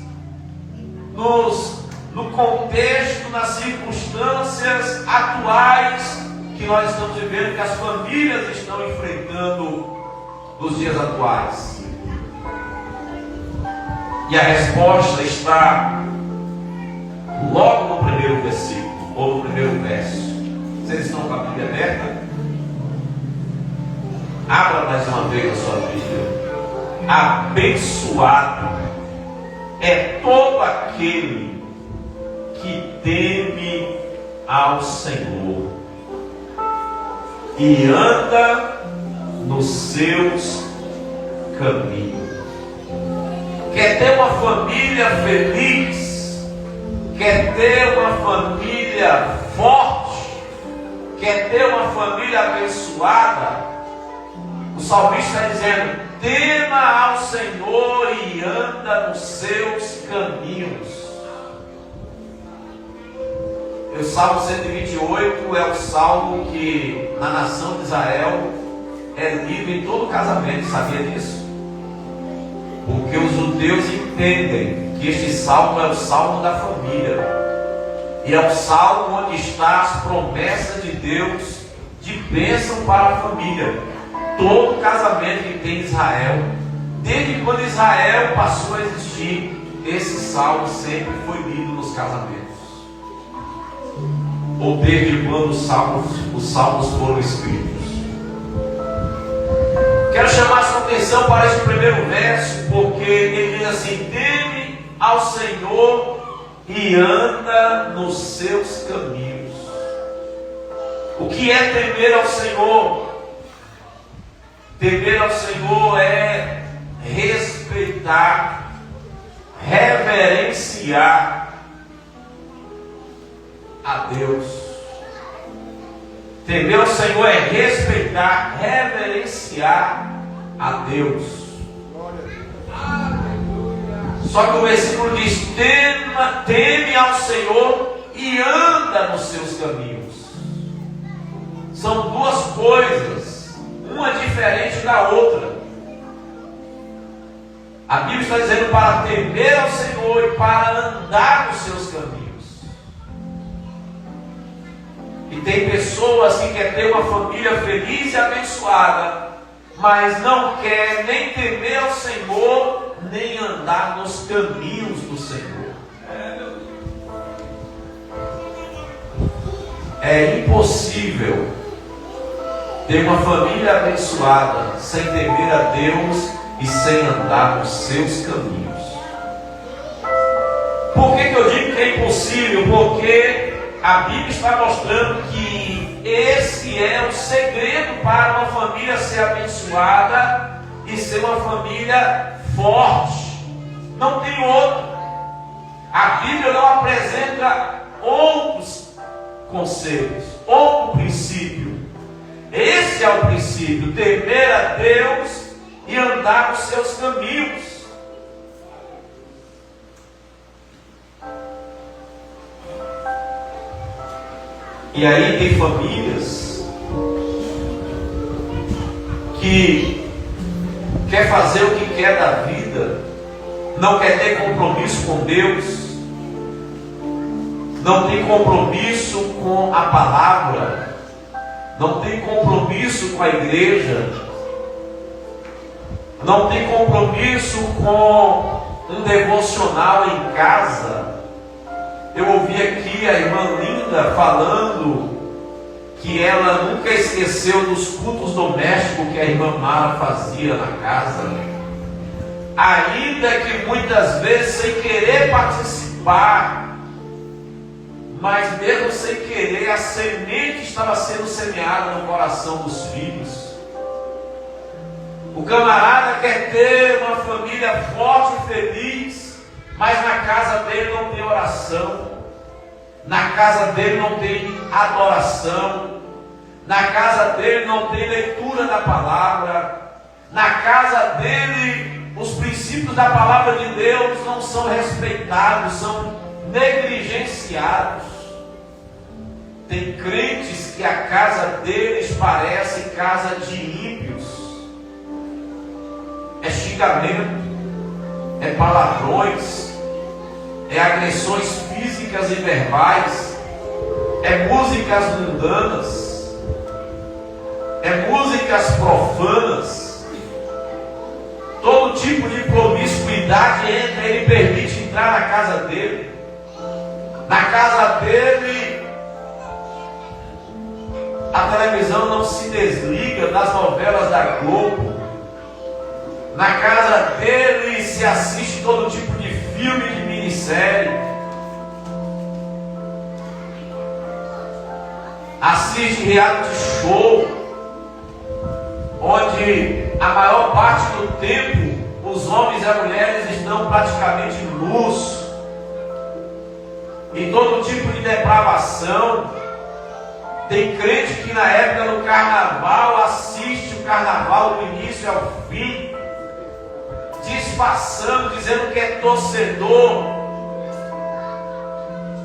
S7: no contexto, nas circunstâncias atuais que nós estamos vivendo, que as famílias estão enfrentando nos dias atuais. E a resposta está logo no primeiro versículo, ou no primeiro verso. Vocês estão com a Bíblia aberta? Abra mais uma vez a sua Bíblia. Abençoado é todo aquele que teme ao Senhor e anda nos seus caminhos. Quer ter uma família feliz? Quer ter uma família forte? Quer ter uma família abençoada? O salmista está dizendo: tema ao Senhor e anda nos seus caminhos. O Salmo 128 é o salmo que na nação de Israel é lido em todo casamento. Sabia disso? Porque os judeus entendem que este salmo é o salmo da família, e é o salmo onde está as promessas de Deus de bênção para a família. Todo casamento que tem Israel, desde quando Israel passou a existir, esse salmo sempre foi lido nos casamentos. Ou desde quando os salmos foram escritos. Quero chamar a sua atenção para esse primeiro verso, porque ele diz assim: teme ao Senhor e anda nos seus caminhos. O que é temer ao Senhor? Temer ao Senhor é respeitar, reverenciar a Deus. Temer ao Senhor é respeitar, reverenciar a Deus. Só que o versículo diz: teme ao Senhor e anda nos seus caminhos. São duas coisas, uma diferente da outra. A Bíblia está dizendo para temer ao Senhor e para andar nos seus caminhos. E tem pessoas que querem ter uma família feliz e abençoada, mas não quer nem temer ao Senhor, nem andar nos caminhos do Senhor. É impossível ter uma família abençoada sem temer a Deus e sem andar nos seus caminhos. Por que eu digo que é impossível? Porque a Bíblia está mostrando que esse é o segredo para uma família ser abençoada e ser uma família forte. Não tem outro. A Bíblia não apresenta outros conselhos, outro princípio. Esse é o princípio: temer a Deus e andar nos seus caminhos. E aí tem famílias que quer fazer o que quer da vida, não quer ter compromisso com Deus, não tem compromisso com a palavra, não tem compromisso com a igreja, não tem compromisso com um devocional em casa. Eu ouvi aqui a irmã Linda falando que ela nunca esqueceu dos cultos domésticos que a irmã Mara fazia na casa, ainda que muitas vezes sem querer participar, mas mesmo sem querer, a semente estava sendo semeada no coração dos filhos. O camarada quer ter uma família forte e feliz, mas na casa dele não tem oração, na casa dele não tem adoração, na casa dele não tem leitura da palavra, na casa dele os princípios da palavra de Deus não são respeitados, são negligenciados. Tem crentes que a casa deles parece casa de ímpios. É xingamento, é palavrões, é agressões físicas e verbais, é músicas mundanas, é músicas profanas. Todo tipo de promiscuidade entra, ele permite entrar na casa dele. Na casa dele, a televisão não se desliga das novelas da Globo. Na casa dele se assiste todo tipo de filme, de minissérie. Assiste reality show, onde a maior parte do tempo os homens e as mulheres estão praticamente nus, em todo tipo de depravação. Tem crente que na época do carnaval assiste o carnaval do início ao fim, disfarçando, dizendo que é torcedor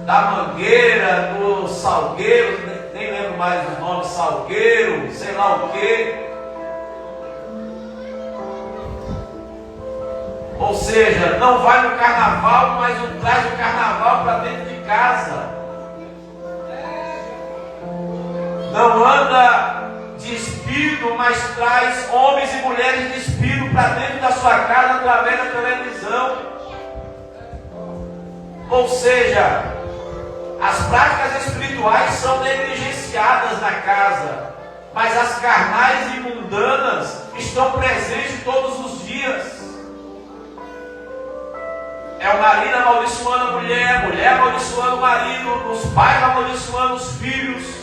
S7: da Mangueira, do Salgueiro, nem lembro mais os nomes, Salgueiro, sei lá o quê. Ou seja, não vai no carnaval, mas traz o carnaval para dentro de casa. Não anda despido, mas traz homens e mulheres despidos para dentro da sua casa através da televisão. Ou seja, as práticas espirituais são negligenciadas na casa, mas as carnais e mundanas estão presentes todos os dias. É o marido amaldiçoando a mulher, a mulher amaldiçoando o marido, os pais amaldiçoando os filhos.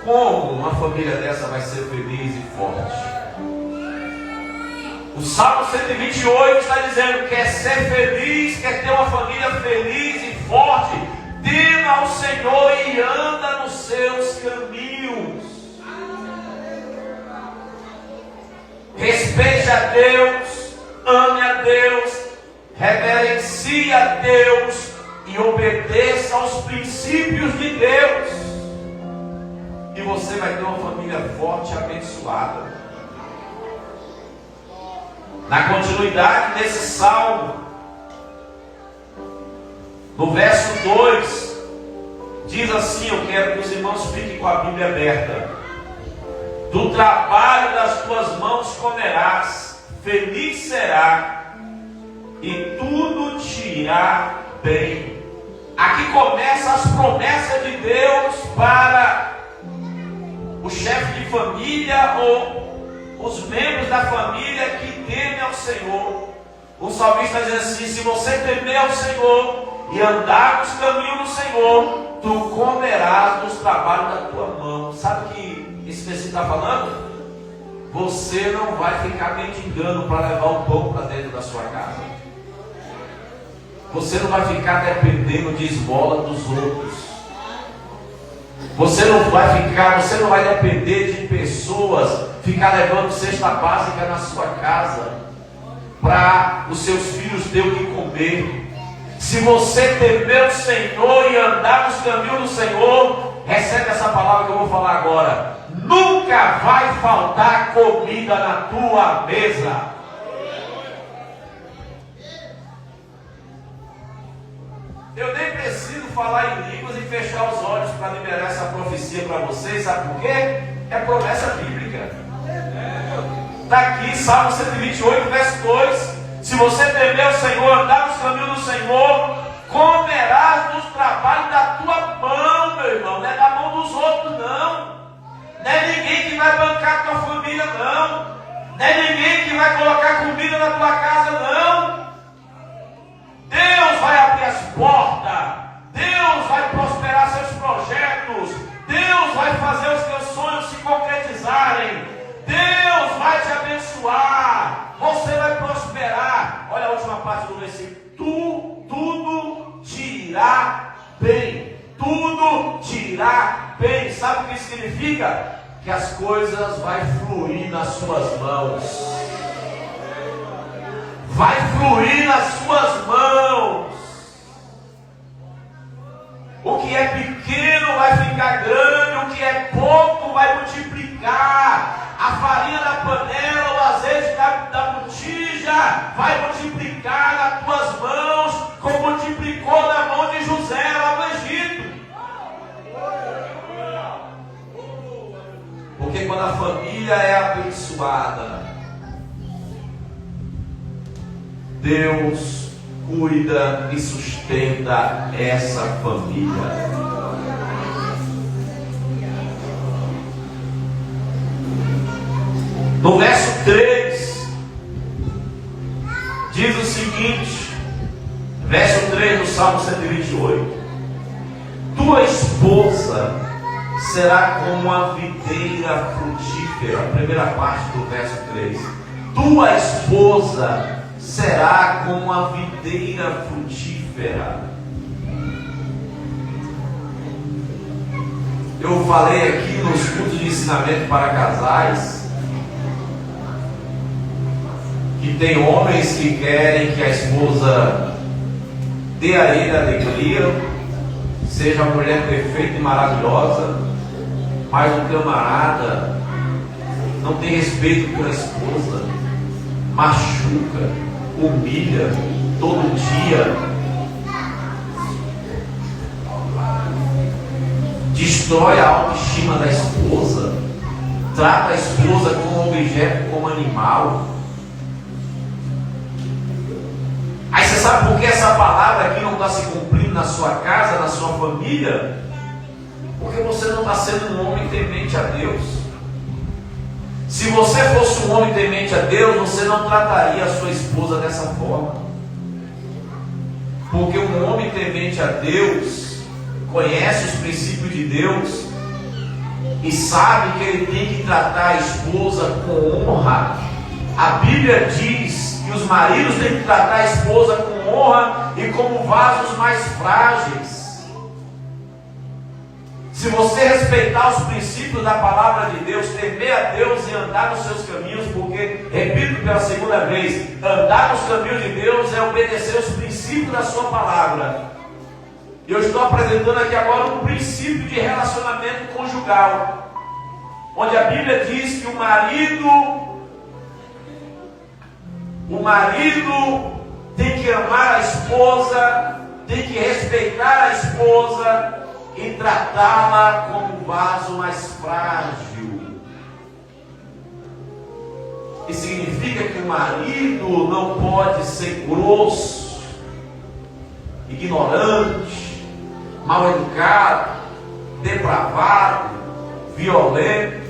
S7: Como uma família dessa vai ser feliz e forte? O Salmo 128 está dizendo: quer ser feliz, quer ter uma família feliz e forte, tema ao Senhor e anda nos seus caminhos. Respeite a Deus, ame a Deus, reverencie a Deus e obedeça aos princípios de Deus. E você vai ter uma família forte e abençoada. Na continuidade desse salmo, no verso 2, diz assim: eu quero que os irmãos fiquem com a Bíblia aberta. Do trabalho das tuas mãos comerás, feliz será, e tudo te irá bem. Aqui começam as promessas de Deus para o chefe de família ou os membros da família que temem ao Senhor. O salmista diz assim: se você temer ao Senhor e andar nos caminhos do Senhor, tu comerás dos trabalhos da tua mão. Sabe o que esse versículo está falando? Você não vai ficar mendigando para levar o pão para dentro da sua casa. Você não vai ficar dependendo de esmola dos outros. Você não vai depender de pessoas ficar levando cesta básica na sua casa para os seus filhos terem o que comer. Se você temer o Senhor e andar nos caminhos do Senhor, recebe essa palavra que eu vou falar agora. Nunca vai faltar comida na tua mesa. Eu nem preciso falar em línguas e fechar os olhos para liberar essa profecia para vocês, sabe por quê? É promessa bíblica. Está aqui, Salmo 128, verso 2. Se você temer o Senhor, andar nos caminhos do Senhor, comerás dos trabalhos da tua mão, meu irmão. Não é da mão dos outros, não. Não é ninguém que vai bancar a tua família, não. Não é ninguém que vai colocar comida na tua casa, não. Deus vai abrir as portas. Deus vai prosperar seus projetos. Deus vai fazer os teus sonhos se concretizarem. Deus vai te abençoar. Você vai prosperar. Olha a última parte do versículo. Tudo te irá bem. Tudo te irá bem. Sabe o que significa? Que as coisas vão fluir nas suas mãos. Vai fluir nas suas mãos. O que é pequeno vai ficar grande, o que é pouco vai multiplicar. A farinha da panela, o azeite da botija vai multiplicar nas tuas mãos, como multiplicou na mão de José lá no Egito. Porque quando a família é abençoada, Deus cuida e sustenta essa família. No verso 3, diz o seguinte, verso 3 do Salmo 128: tua esposa será como uma videira frutífera. A primeira parte do verso 3. Tua esposa será como uma videira frutífera. Eu falei aqui nos cultos de ensinamento para casais que tem homens que querem que a esposa dê a ele alegria, seja uma mulher perfeita e maravilhosa, mas o camarada não tem respeito pela esposa, machuca, humilha todo dia, destrói a autoestima da esposa, trata a esposa como objeto, como animal. Aí você sabe por que essa palavra aqui não está se cumprindo na sua casa, na sua família? Porque você não está sendo um homem temente a Deus. Se você fosse um homem temente a Deus, você não trataria a sua esposa dessa forma. Porque um homem temente a Deus conhece os princípios de Deus e sabe que ele tem que tratar a esposa com honra. A Bíblia diz que os maridos têm que tratar a esposa com honra e como vasos mais frágeis. Se você respeitar os princípios da palavra de Deus, temer a Deus e andar nos seus caminhos, porque, repito pela segunda vez, andar nos caminhos de Deus é obedecer os princípios da sua palavra. Eu estou apresentando aqui agora um princípio de relacionamento conjugal, onde a Bíblia diz que o marido tem que amar a esposa, tem que respeitar a esposa e tratá-la como um vaso mais frágil. Isso significa que o marido não pode ser grosso, ignorante, mal educado, depravado, violento.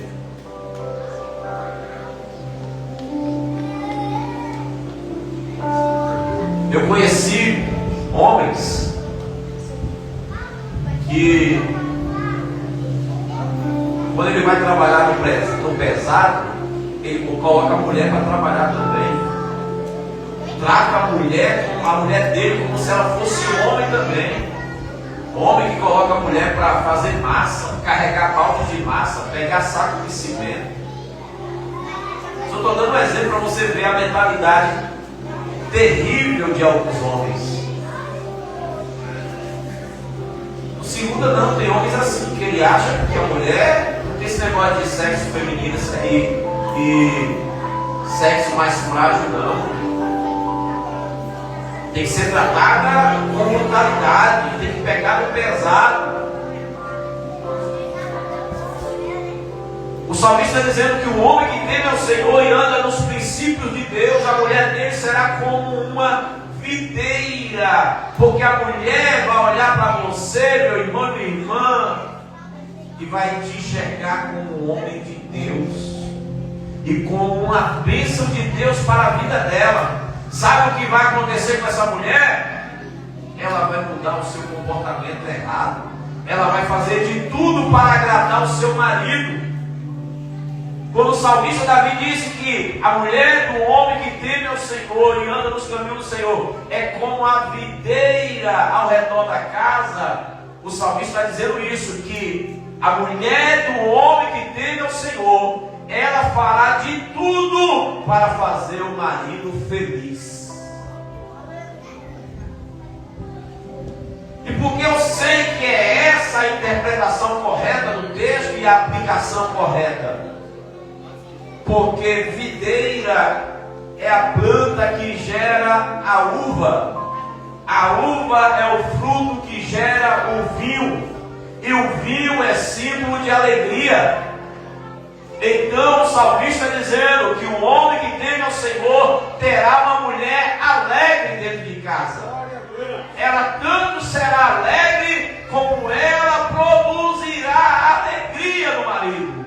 S7: Eu conheci homens que, quando ele vai trabalhar no pesado, ele coloca a mulher para trabalhar também. Trata a mulher dele como se ela fosse homem também. Homem que coloca a mulher para fazer massa, carregar balde de massa, pegar saco de cimento. Só estou dando um exemplo para você ver a mentalidade terrível de alguns homens. Segunda não, tem homens assim, que ele acha que a mulher, esse negócio de sexo feminino e sexo mais frágil não. Tem que ser tratada com brutalidade, tem que pegar no pesado. O salmista está dizendo que o homem que teme ao Senhor e anda nos princípios de Deus, a mulher dele será como uma videira, porque a mulher vai olhar para você, meu irmão e minha irmã, e vai te enxergar como um homem de Deus e como uma bênção de Deus para a vida dela. Sabe o que vai acontecer com essa mulher? Ela vai mudar o seu comportamento errado, ela vai fazer de tudo para agradar o seu marido. Quando o salmista Davi disse que a mulher do homem que teme ao Senhor e anda nos caminhos do Senhor é como a videira ao redor da casa, o salmista está dizendo isso, que a mulher do homem que teme ao Senhor, ela fará de tudo para fazer o marido feliz. E porque eu sei que é essa a interpretação correta do texto e a aplicação correta, porque videira é a planta que gera a uva. A uva é o fruto que gera o vinho, e o vinho é símbolo de alegria. Então o salmista está dizendo que o homem que teme ao Senhor terá uma mulher alegre dentro de casa. Ela tanto será alegre como ela produzirá alegria no marido.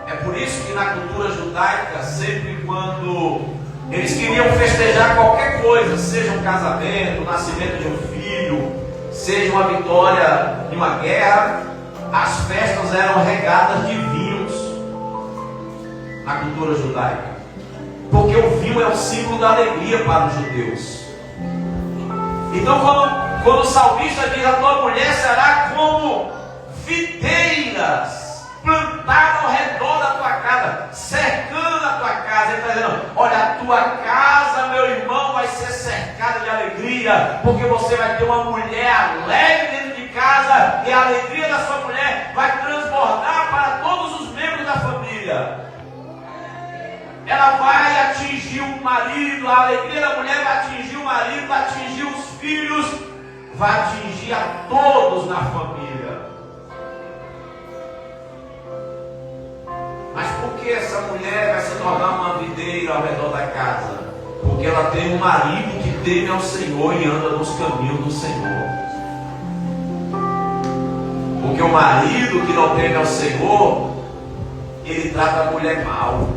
S7: É por isso que na cultura judaica, sempre quando eles queriam festejar qualquer coisa, seja um casamento, o nascimento de um filho, seja uma vitória em uma guerra, as festas eram regadas de vinhos na cultura judaica, porque o vinho é o símbolo da alegria para os judeus. Então quando o salmista diz: a tua mulher será como videiras plantada ao redor da tua casa, cercando a tua casa, ele está dizendo: olha, a tua casa, meu irmão, vai ser cercada de alegria, porque você vai ter uma mulher alegre dentro de casa, e a alegria da sua mulher vai transbordar para todos os membros da família. Ela vai atingir o marido, a alegria da mulher vai atingir o marido, vai atingir os filhos, vai atingir a todos na família. Mas por que essa mulher vai se tornar uma videira ao redor da casa? Porque ela tem um marido que teme ao Senhor e anda nos caminhos do Senhor. Porque o marido que não teme ao Senhor, ele trata a mulher mal.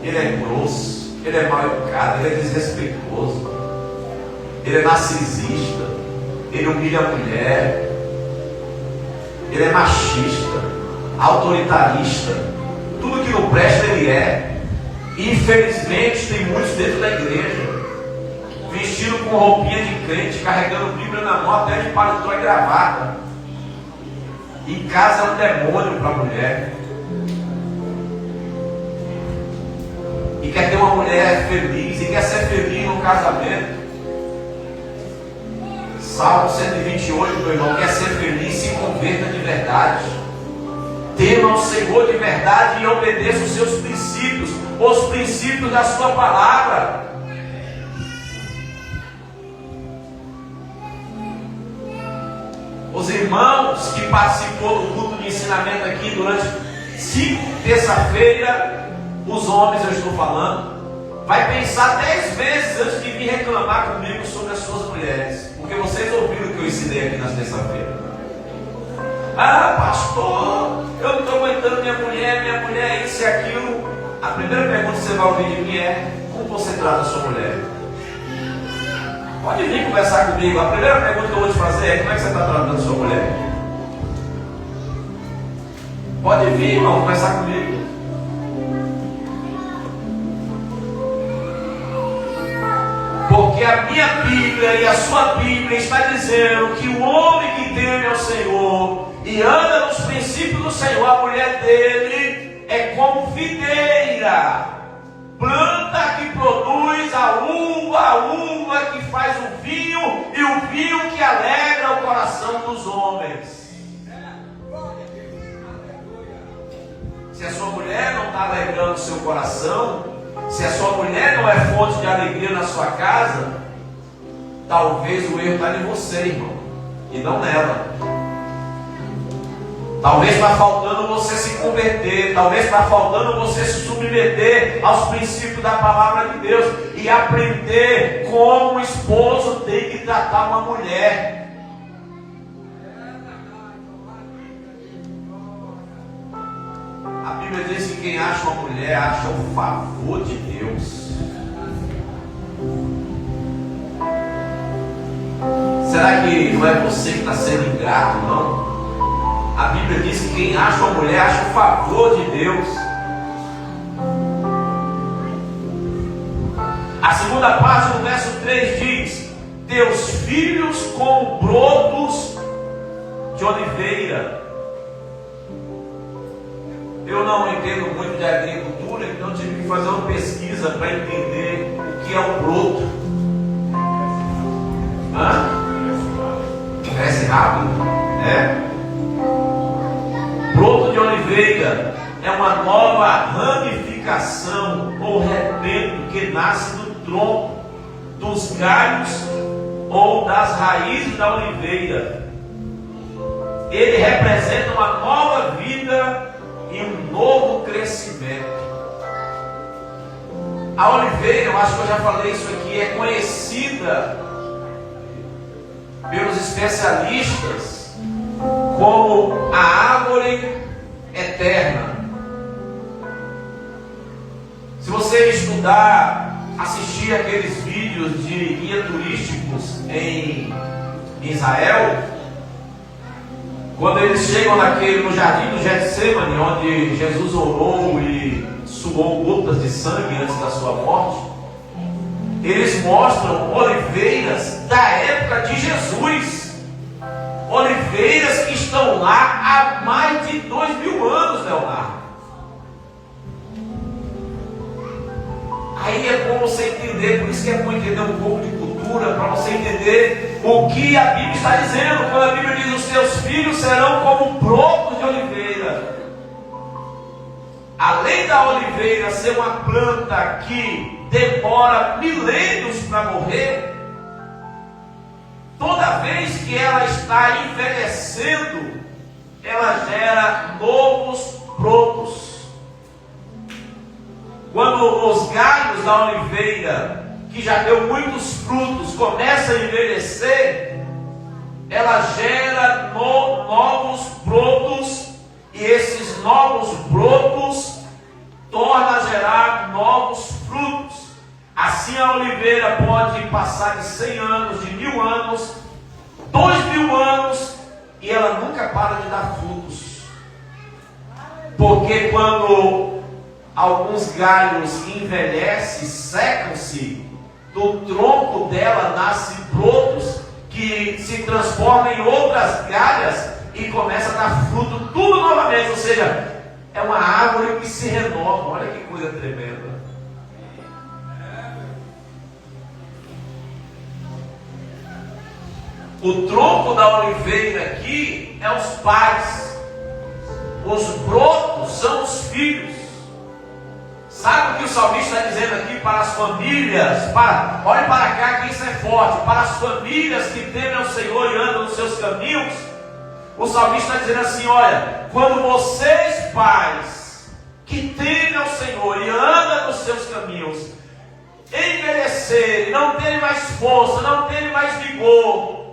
S7: Ele é grosso, ele é mal educado, ele é desrespeitoso, ele é narcisista, ele humilha a mulher, ele é machista, autoritarista, tudo que não presta ele é. Infelizmente tem muitos dentro da igreja, vestido com roupinha de crente, carregando Bíblia na mão, até de paletó e gravata. Em casa é um demônio para a mulher. E quer ter uma mulher feliz, e quer ser feliz no casamento. Salmo 128, meu irmão: quer ser feliz, se converta de verdade. Tema ao Senhor de verdade e obedeça os seus princípios, os princípios da sua palavra. Os irmãos que participou do culto de ensinamento aqui durante 5 terça-feira, os homens eu estou falando, vai pensar 10 vezes antes de vir reclamar comigo sobre as suas mulheres, porque vocês ouviram o que eu ensinei aqui na terça-feira. Ah, pastor, eu não estou aguentando minha mulher é isso e aquilo. A primeira pergunta que você vai ouvir de mim é: como você trata a sua mulher? Pode vir conversar comigo. A primeira pergunta que eu vou te fazer é: como é que você está tratando a sua mulher? Pode vir, irmão, conversar comigo. Porque a minha Bíblia e a sua Bíblia está dizendo que o homem que teme ao Senhor e anda nos princípios do Senhor, a mulher dele é como videira, planta que produz se a sua mulher não está alegrando o seu coração, se a sua mulher não é fonte de alegria na sua casa, talvez o erro está em você, irmão, e não nela. Talvez está faltando você se converter, talvez está faltando você se submeter aos princípios da palavra de Deus e aprender como o esposo tem que tratar uma mulher. A Bíblia diz que quem acha uma mulher acha o favor de Deus. Será que não é você que está sendo ingrato, não? A Bíblia diz que quem acha uma mulher acha o favor de Deus. A segunda parte do verso 3 diz: teus filhos como brotos de oliveira. Eu não entendo muito de agricultura, então tive que fazer uma pesquisa para entender o que é um broto. Cresce rápido? Broto de oliveira é uma nova ramificação ou rebento que nasce do tronco, dos galhos ou das raízes da oliveira. Ele representa uma nova vida e um novo crescimento. A oliveira, eu acho que eu já falei isso aqui, é conhecida pelos especialistas como a árvore eterna. Se você estudar, assistir aqueles vídeos de guias turísticos em Israel, quando eles chegam no jardim do Getsemane, onde Jesus orou e suou gotas de sangue antes da sua morte, eles mostram oliveiras da época de Jesus, oliveiras que estão lá há mais de 2000 anos, Leonardo. Aí é bom você entender, por isso que é bom entender um pouco de cultura, para você entender o que a Bíblia está dizendo, quando a Bíblia diz: os teus filhos serão como brotos de oliveira. Além da oliveira ser uma planta que demora milênios para morrer, toda vez que ela está envelhecendo, ela gera novos brotos. Quando os galhos da oliveira, que já deu muitos frutos, começam a envelhecer, ela gera novos brotos, e esses novos brotos tornam a gerar novos frutos. Assim a oliveira pode passar de 100 anos, de 1000 anos, 2000 anos, e ela nunca para de dar frutos. Porque quando alguns galhos envelhecem, secam-se, do tronco dela nascem brotos que se transformam em outras galhas e começa a dar fruto tudo novamente. Ou seja, é uma árvore que se renova. Olha que coisa tremenda. O tronco da oliveira aqui é os pais, os brotos são os filhos. Sabe o que o salmista está dizendo aqui para as famílias? Olhe para cá que isso é forte. Para as famílias que temem ao Senhor e andam nos seus caminhos, o salmista está dizendo assim: olha, quando vocês pais que temem ao Senhor e andam nos seus caminhos envelhecerem, não terem mais força, não terem mais vigor,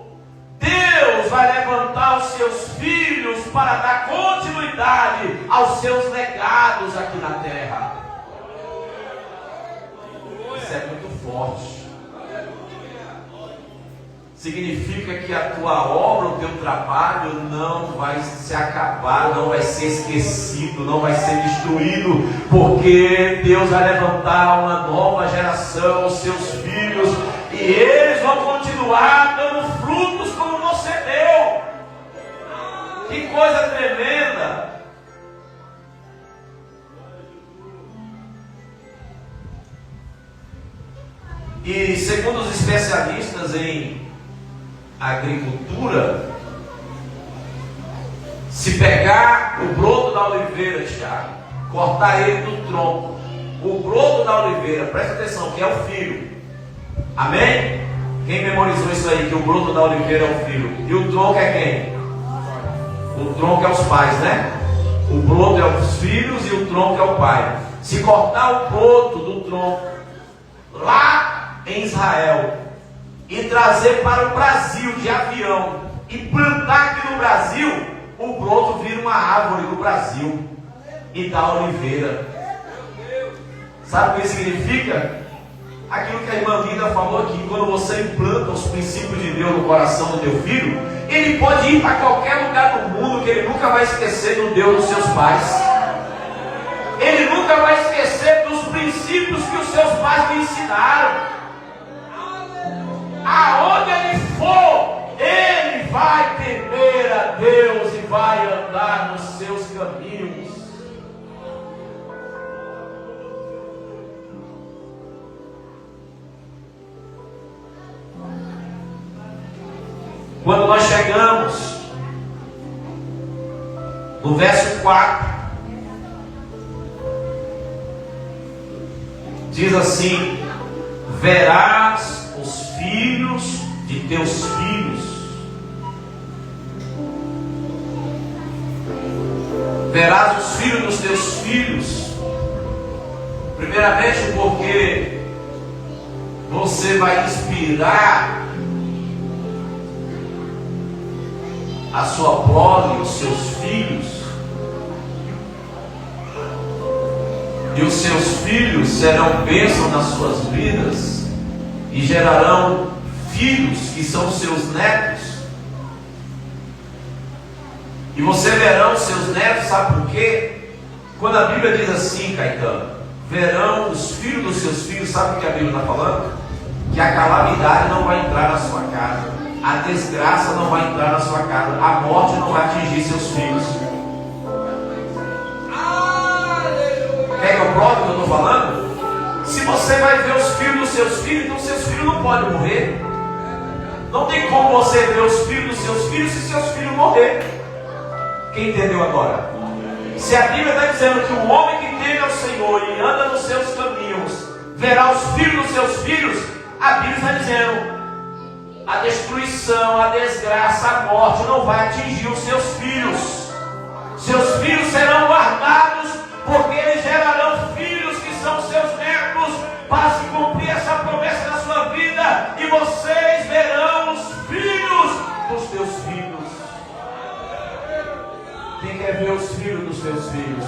S7: Deus vai levantar os seus filhos para dar continuidade aos seus legados aqui na terra. Isso é muito forte. Significa que a tua obra, o teu trabalho não vai se acabar, não vai ser esquecido, não vai ser destruído, porque Deus vai levantar uma nova geração, os seus filhos, e eles vão continuar dando frutos como você deu. Que coisa tremenda! E segundo os especialistas em agricultura, se pegar o broto da oliveira, Thiago, cortar ele do tronco. O broto da oliveira, presta atenção, que é o filho. Amém? Quem memorizou isso aí, que o broto da oliveira é o filho? E o tronco é quem? O tronco é os pais, né? O broto é os filhos e o tronco é o pai. Se cortar o broto do tronco lá em Israel e trazer para o Brasil de avião e plantar aqui no Brasil, o broto vira uma árvore do Brasil e dá oliveira. Sabe o que significa? Aquilo que a irmã Linda falou aqui, quando você implanta os princípios de Deus no coração do teu filho, ele pode ir para qualquer lugar do mundo, que ele nunca vai esquecer do Deus dos seus pais. Ele nunca vai esquecer dos princípios que os seus pais lhe ensinaram. Aonde ele for, ele vai temer a Deus e vai andar nos seus caminhos. Quando nós chegamos no verso 4, diz assim: verás os filhos de teus filhos, verás os filhos dos teus filhos. Primeiramente porque você vai inspirar a sua prole, os seus filhos, e os seus filhos serão bênção nas suas vidas e gerarão filhos que são seus netos. E você verá os seus netos, sabe por quê? Quando a Bíblia diz assim, Caetano, verão os filhos dos seus filhos, sabe o que a Bíblia está falando? Que a calamidade não vai entrar na sua casa, a desgraça não vai entrar na sua casa, a morte não vai atingir seus filhos. Quer que eu prove o que eu estou falando? Se você vai ver os filhos dos seus filhos, então seus filhos não podem morrer. Não tem como você ver os filhos dos seus filhos se seus filhos morrer. Quem entendeu agora? Se a Bíblia está dizendo que o homem que teme ao Senhor e anda nos seus caminhos verá os filhos dos seus filhos, a Bíblia está dizendo: a destruição, a desgraça, a morte não vai atingir os seus filhos. Seus filhos serão guardados, porque eles gerarão filhos que são seus netos, para se cumprir essa promessa na sua vida. E vocês verão os filhos dos teus filhos. Quem quer ver os filhos dos seus filhos?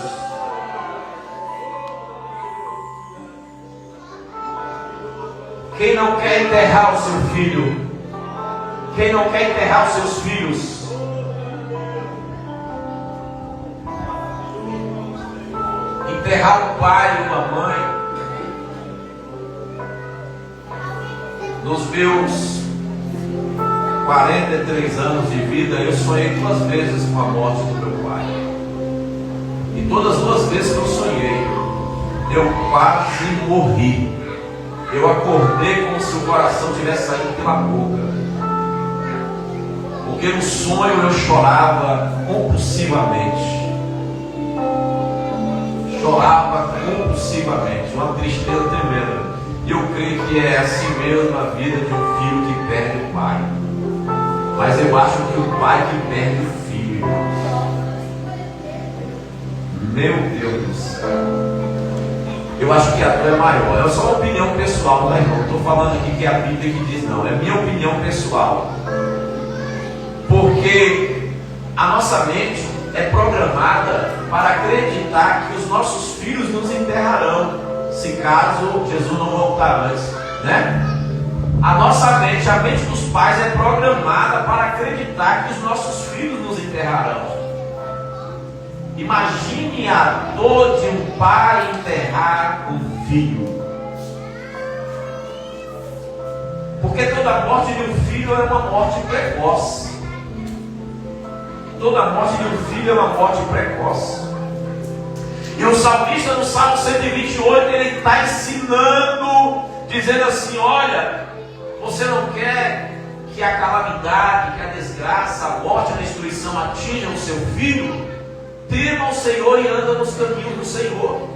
S7: Quem não quer enterrar o seu filho? Quem não quer enterrar os seus filhos? Enterrar um pai e uma mãe. Nos meus 43 anos de vida, eu sonhei 2 vezes com a morte do meu pai. E todas as 2 vezes que eu sonhei, eu quase morri. Eu acordei como se o coração tivesse saído pela boca. Porque no sonho eu chorava compulsivamente. Chorava compulsivamente, uma tristeza tremenda. E eu creio que é assim mesmo a vida de um filho que perde o pai. Mas eu acho que o pai que perde o filho, meu Deus do céu, eu acho que a dor é maior. É só uma opinião pessoal, não é, irmão? Não estou falando aqui que é a Bíblia que diz, não. É minha opinião pessoal. Porque a nossa mente é programada para acreditar que os nossos filhos nos enterrarão, se caso Jesus não voltar antes, né? A nossa mente, a mente dos pais é programada para acreditar que os nossos filhos nos enterrarão. Imagine a dor de um pai enterrar um filho. Porque toda morte de um filho é uma morte precoce. Toda morte de um filho é uma morte precoce. E o salmista no Salmo 128, ele está ensinando, dizendo assim: olha, você não quer que a calamidade, que a desgraça, a morte, a destruição atinjam o seu filho? tema o Senhor e anda nos caminhos do Senhor.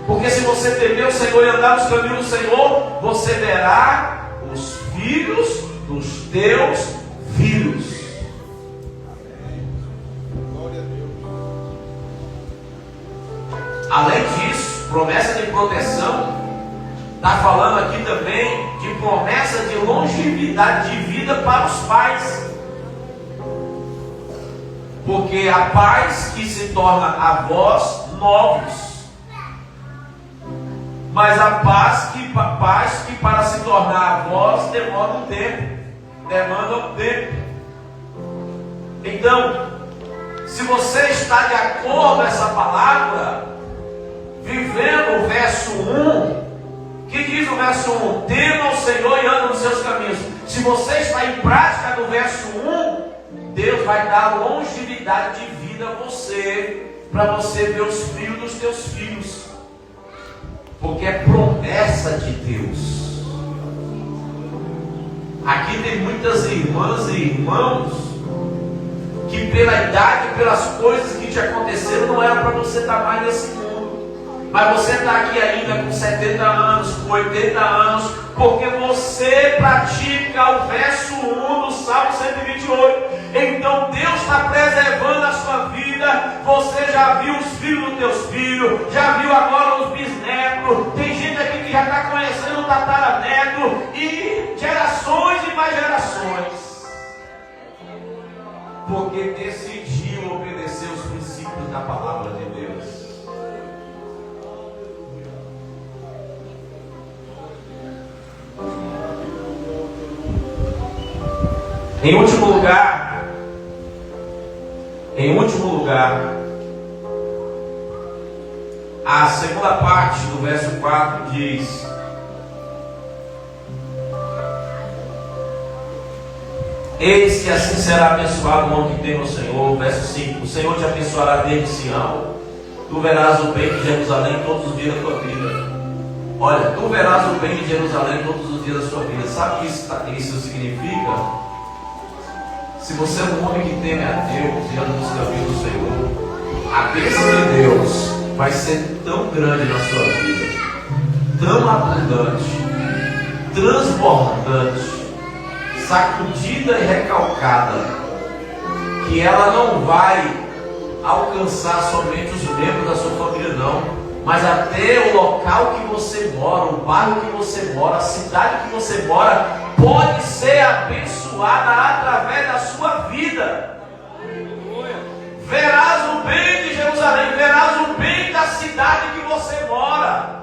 S7: Porque se você temer o Senhor e andar nos caminhos do Senhor, você verá os filhos dos teus filhos. Além disso, promessa de proteção, está falando aqui também de promessa de longevidade de vida para os pais. Porque há pais que se tornam avós novos, mas há pais que para se tornar avós demandam tempo. Então, se você está de acordo com essa palavra, vivendo o verso 1, que diz o verso 1? Tema o Senhor e anda nos seus caminhos. Se você está em prática do verso 1, Deus vai dar longevidade de vida a você, para você ver os filhos dos teus filhos, porque é promessa de Deus. Aqui tem muitas irmãs e irmãos que pela idade, pelas coisas que te aconteceram, não era para você estar mais nesse mundo, mas você está aqui ainda com 70 anos, com 80 anos, porque você pratica o verso 1 do Salmo 128. Então Deus está preservando a sua vida. Você já viu os filhos dos teus filhos, já viu agora os bisnetos. Tem gente aqui que já está conhecendo o tataraneto, e gerações e mais gerações, porque decidiu obedecer os princípios da palavra de Deus. Em último lugar, a segunda parte do verso 4 diz: eis que assim será abençoado o homem que teme o Senhor. Verso 5: o Senhor te abençoará desde Sião, tu verás o bem de Jerusalém todos os dias da tua vida. Olha, tu verás o bem de Jerusalém todos os dias da sua vida. Sabe o que isso significa? Se você é um homem que teme a Deus e anda nos caminhos do Senhor, a bênção de Deus vai ser tão grande na sua vida, tão abundante, transbordante, sacudida e recalcada, que ela não vai alcançar somente os membros da sua família, não, mas até o local que você mora, o bairro que você mora, a cidade que você mora, pode ser abençoada através da sua vida. Verás o bem de Jerusalém, verás o bem da cidade que você mora.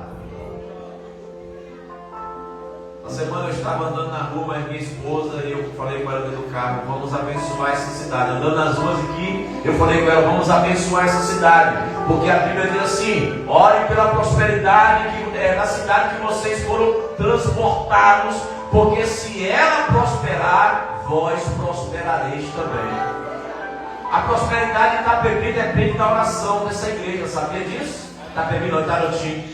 S7: Na semana eu estava andando na rua, mas minha esposa e eu falei com ela dentro do carro: vamos abençoar essa cidade. Andando nas ruas aqui, eu falei com ela: vamos abençoar essa cidade, porque a Bíblia diz assim: orem pela prosperidade da cidade que vocês foram transportados, porque se ela prosperar, vós prosperareis também. A prosperidade de Itapebi depende da oração dessa igreja, sabia disso? Itapebi não, Itarotim.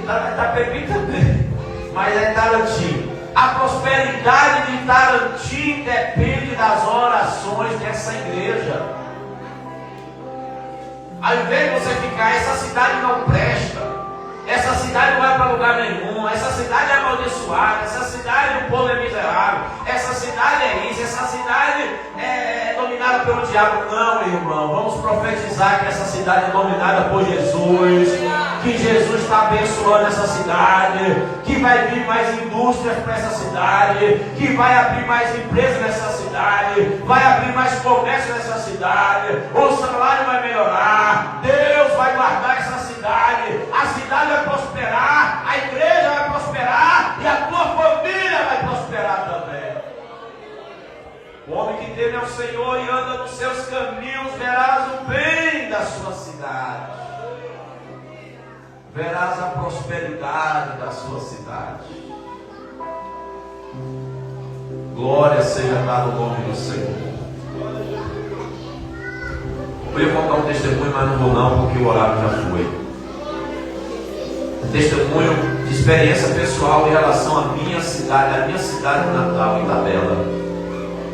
S7: Itapebi também, mas é Itarotim. A prosperidade de Itarotim depende das orações dessa igreja. Ao invés de você ficar: essa cidade não presta, essa cidade não vai para lugar nenhum, essa cidade é amaldiçoada, essa cidade o povo é miserável, essa cidade é isso, essa cidade é dominada pelo diabo. Não, irmão, vamos profetizar que essa cidade é dominada por Jesus, que Jesus está abençoando essa cidade, que vai vir mais indústrias para essa cidade, que vai abrir mais empresas nessa cidade, vai abrir mais comércio nessa cidade, o salário vai melhorar, Deus vai guardar essa cidade, a cidade vai prosperar, a igreja vai prosperar e a tua família vai prosperar também. O homem que teme ao Senhor e anda nos seus caminhos, verás o bem da sua cidade, verás a prosperidade da sua cidade. Glória seja dada ao nome do Senhor. Eu ia contar um testemunho, mas não vou não, porque o horário já foi. Um testemunho de experiência pessoal em relação à minha cidade natal, Itabela.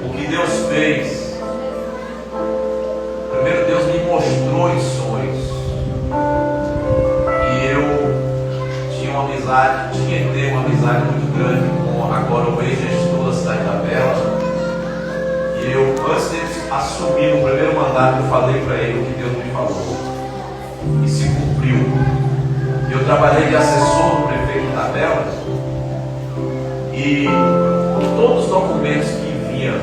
S7: O que Deus fez. Primeiro, Deus me mostrou em sonhos. E eu tinha uma amizade, tinha que ter uma amizade muito grande com agora o ex-gestor da cidade da Bela. E eu, antes dele assumir o primeiro mandato, eu falei para ele o que Deus me falou. E se cumpriu. Eu trabalhei de assessor do prefeito da Bela. E todos os documentos que vinham,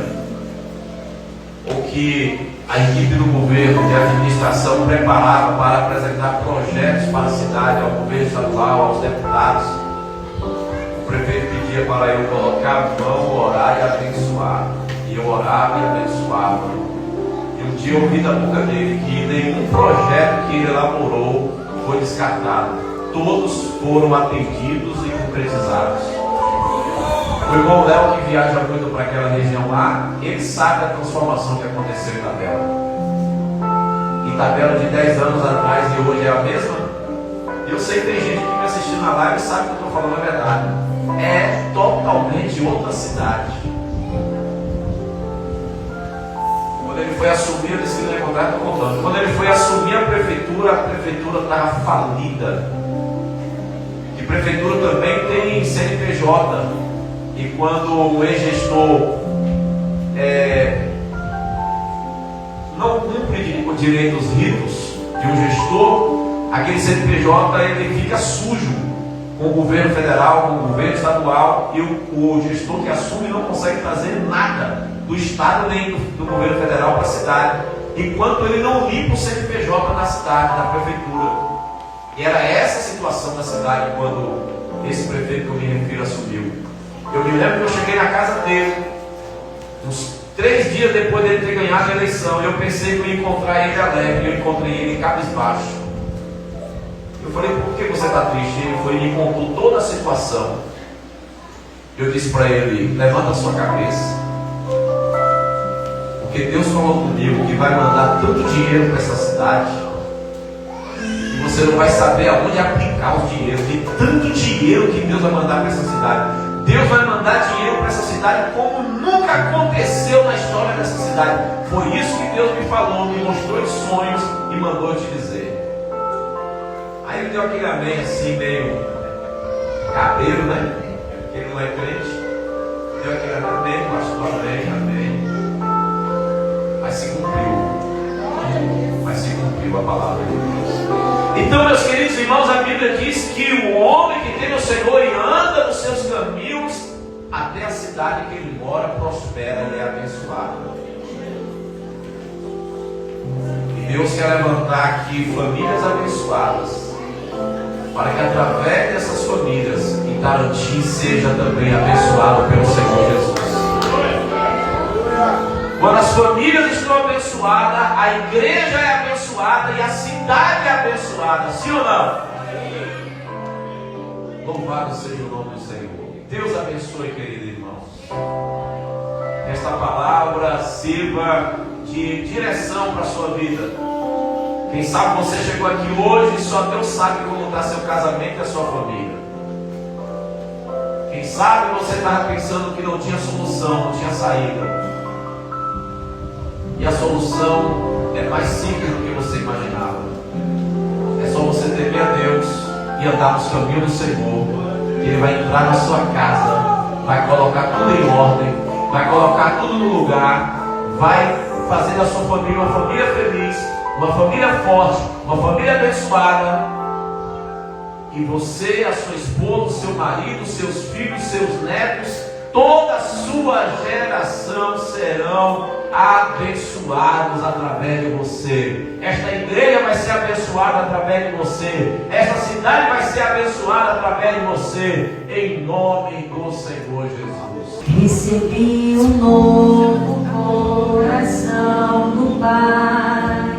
S7: ou que a equipe do governo de administração preparava para apresentar projetos para a cidade, ao governo estadual, aos deputados, o prefeito pedia para eu colocar a mão, orar e abençoar. E eu orava e abençoava. E um dia eu ouvi da boca dele que nenhum projeto que ele elaborou foi descartado. Todos foram atendidos e concretizados. O irmão Léo, que viaja muito para aquela região lá, ele sabe a transformação que aconteceu em Itabela. Itabela de 10 anos atrás e hoje é a mesma. Eu sei que tem gente que me assistindo na live e sabe que eu estou falando a verdade. É totalmente outra cidade. Quando ele foi assumir, eu disse que não ia encontrar, estou contando. Quando ele foi assumir a prefeitura estava falida. E prefeitura também tem CNPJ. E quando o ex-gestor não cumpre o direito dos ritos de um gestor, aquele CNPJ ele fica sujo com o governo federal, com o governo estadual, e o gestor que assume não consegue trazer nada do estado nem do governo federal para a cidade, enquanto ele não limpa o CNPJ na cidade, na prefeitura. E era essa a situação da cidade quando esse prefeito que eu me refiro assumiu. Eu me lembro que eu cheguei na casa dele, uns 3 dias depois dele ter ganhado a eleição, e eu pensei que eu ia encontrar ele alegre, eu encontrei ele cabisbaixo. Eu falei, por que você está triste? Ele foi e me contou toda a situação. Eu disse para ele, levanta a sua cabeça, porque Deus falou comigo que vai mandar tanto dinheiro para essa cidade, e você não vai saber aonde aplicar o dinheiro. Tem tanto dinheiro que Deus vai mandar para essa cidade. Deus vai mandar dinheiro para essa cidade como nunca aconteceu na história dessa cidade. Foi isso que Deus me falou, me mostrou em sonhos e mandou te dizer. Aí ele deu aquele amém assim, meio cabreiro, né? Porque ele não é crente. Deu aquele amém, pastor, amém, amém. Mas se cumpriu a palavra de Deus. Então, meus queridos irmãos, a Bíblia diz que o homem que tem o Senhor e anda nos seus caminhos, até a cidade que ele mora prospera e é abençoado. E Deus quer levantar aqui famílias abençoadas, para que através dessas famílias Itarantim seja também abençoado pelo Senhor Jesus. Quando as famílias estão abençoadas, a igreja é abençoada e a cidade é abençoada, sim ou não? Louvado seja o nome do Senhor. Deus abençoe, queridos irmãos. Esta palavra sirva de direção para a sua vida. Quem sabe você chegou aqui hoje e só Deus sabe como está seu casamento e a sua família. Quem sabe você estava pensando que não tinha solução, não tinha saída. E a solução é mais simples do que você imaginava. É só você temer a Deus e andar nos caminhos do Senhor. Ele vai entrar na sua casa, vai colocar tudo em ordem, vai colocar tudo no lugar, vai fazer da sua família uma família feliz, uma família forte, uma família abençoada. E você, a sua esposa, seu marido, seus filhos, seus netos, toda a sua geração serão abençoados através de você. Esta igreja vai ser abençoada através de você. Esta cidade vai ser abençoada através de você. Em nome do Senhor Jesus.
S4: Recebi um novo coração do Pai,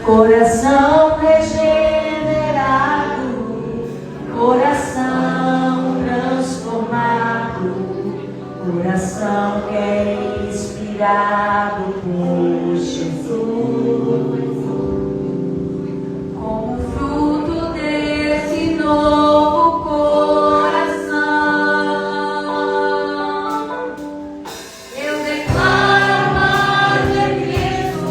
S4: coração regenerado, coração transformado, coração que é inspirado por Jesus.
S2: Como fruto desse novo coração, eu declaro mais de Cristo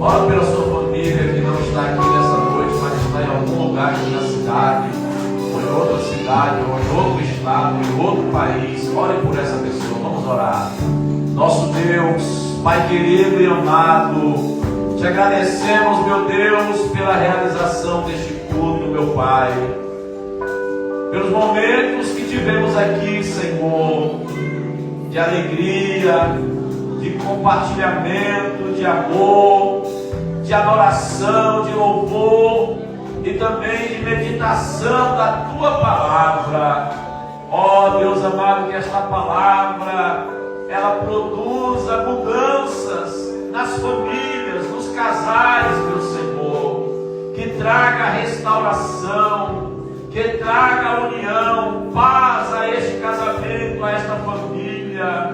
S7: Oro pela sua família que não está aqui nessa noite, mas está em algum lugar aqui na cidade, ou em outra cidade, ou em outro estado, ou em outro país. Ore por essa pessoa, vamos orar. Nosso Deus, Pai querido e amado, te agradecemos, meu Deus, pela realização deste culto, meu Pai, pelos momentos que tivemos aqui, Senhor, de alegria, de compartilhamento, de amor, de adoração, de louvor e também de meditação da Tua Palavra. Ó Deus amado, que esta Palavra ela produza mudanças nas famílias, nos casais, meu Senhor, que traga restauração, que traga união, paz a este casamento, a esta família,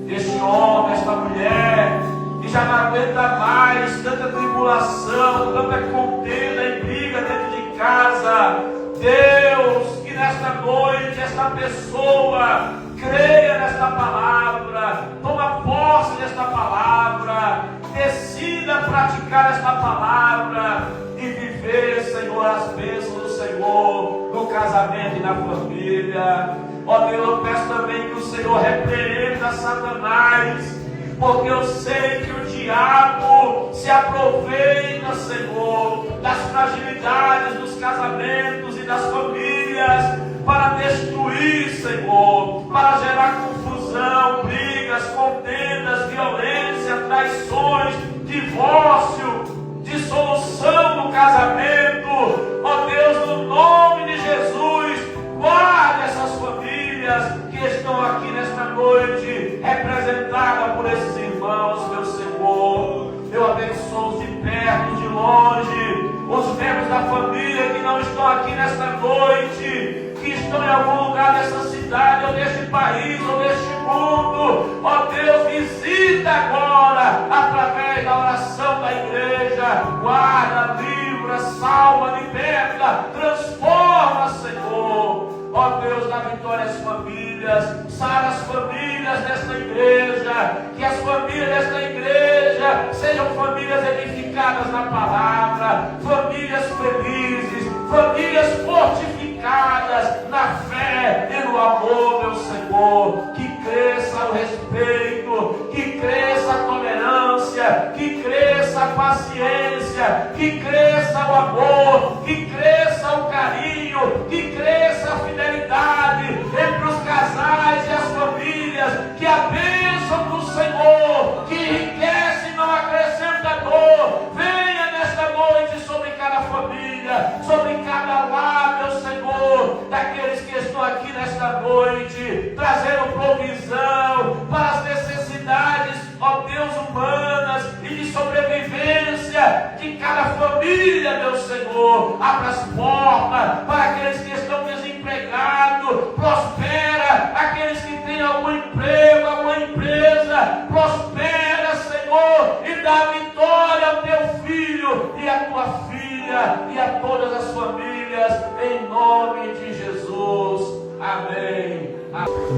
S7: este homem, esta mulher, que já não aguenta mais tanta tribulação, tanta contenda e briga dentro de casa. Deus, que nesta noite esta pessoa creia nesta palavra, toma posse desta palavra, decida praticar esta palavra e viver, Senhor, as bênçãos do Senhor no casamento e na família. Ó Deus, eu peço também que o Senhor repreenda Satanás, porque eu sei que o diabo se aproveita, Senhor, das fragilidades dos casamentos e das famílias para destruir, Senhor, para gerar confusão, brigas, contendas, violência, traições, divórcio, dissolução do casamento. Ó Deus, no nome de Jesus, guarde essas famílias que estão aqui nesta noite, representadas por esses irmãos, meu Senhor. Eu abençoo os de perto, de longe, os membros da família que não estão aqui nesta noite, que estão em algum lugar dessa cidade, ou deste país, ou deste mundo. Ó Deus, visita agora, através da oração da igreja, guarda, livra, salva, libera, conserta, transforma, Senhor. Ó Deus, dá vitória às famílias, sara as famílias desta igreja, que as famílias desta igreja sejam famílias edificadas na palavra, famílias felizes, famílias fortificadas na fé e no amor, meu Senhor. Que cresça o respeito, que cresça a tolerância, que cresça a paciência, que cresça o amor, que cresça o carinho, que cresça a fidelidade entre os casais e as famílias, que a bênção do Senhor, que enriquece e não acrescenta dor, venha nesta noite sobre cada família, sobre cada lar, meu Senhor, daqueles que estão aqui nesta noite, trazendo provisão para as necessidades, ó Deus, humanas e de sobrevivência de cada família, meu Senhor. Abra as portas para aqueles que estão desempregados, prospera aqueles que têm algum emprego, alguma empresa, prospera, Senhor, e dá vitória ao teu filho e à tua filha e a todas as famílias, em nome de Jesus. Amém.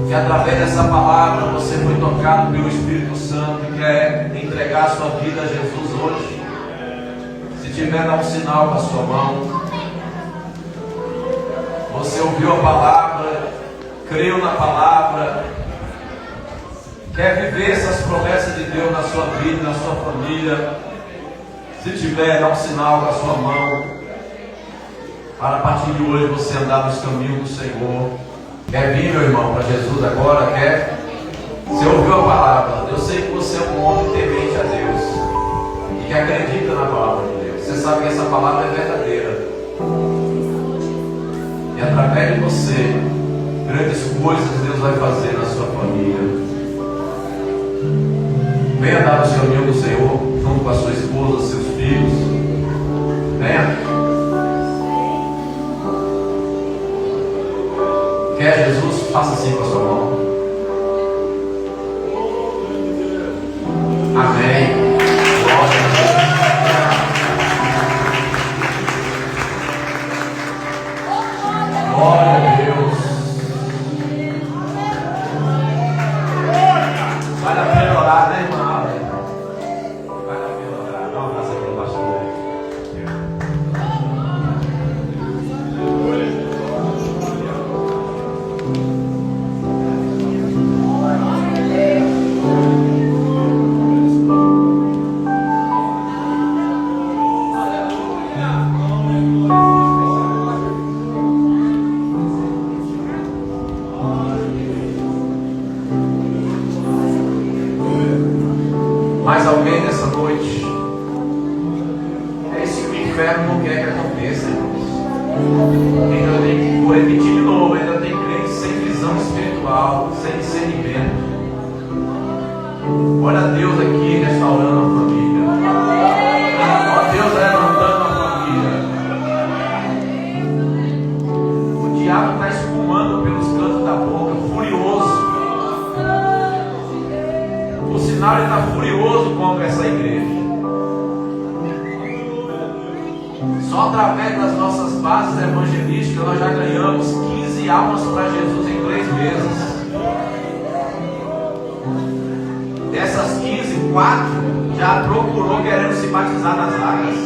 S7: Que através dessa palavra você foi tocado pelo Espírito Santo e quer entregar a sua vida a Jesus hoje. Se tiver, dá um sinal com a sua mão. Você ouviu a palavra, creu na palavra, quer viver essas promessas de Deus na sua vida, na sua família. Se tiver, dá um sinal com a sua mão, para a partir de hoje você andar nos caminhos do Senhor. Quer vir, meu irmão, para Jesus agora? Quer? Você ouviu a palavra? Eu sei que você é um homem temente a Deus e que acredita na palavra de Deus. Você sabe que essa palavra é verdadeira. E através de você, grandes coisas Deus vai fazer na sua família. Venha andar nos caminhos do Senhor, junto com a sua esposa, seus filhos. Venha. Quer Jesus? Faça assim com a sua mão. Amém. Glória a Deus. Glória a Deus. Vale a pena orar, né, irmã? Vale a pena orar. Dá um abraço aqui no pastor. Mais alguém nessa noite? É isso que o inferno não quer que aconteça, irmãos. Ainda tem, vou repetir de novo, ainda tem crentes sem visão espiritual, sem discernimento. Olha Deus aqui restaurando a família. Olha Deus levantando a família. O diabo está espumando pelos cantos da boca, furioso. O sinal, ele está furioso contra essa igreja. Só através das nossas bases evangelísticas nós já ganhamos 15 almas para Jesus em 3 meses. Dessas 15, 4 já procurou querendo se batizar nas águas.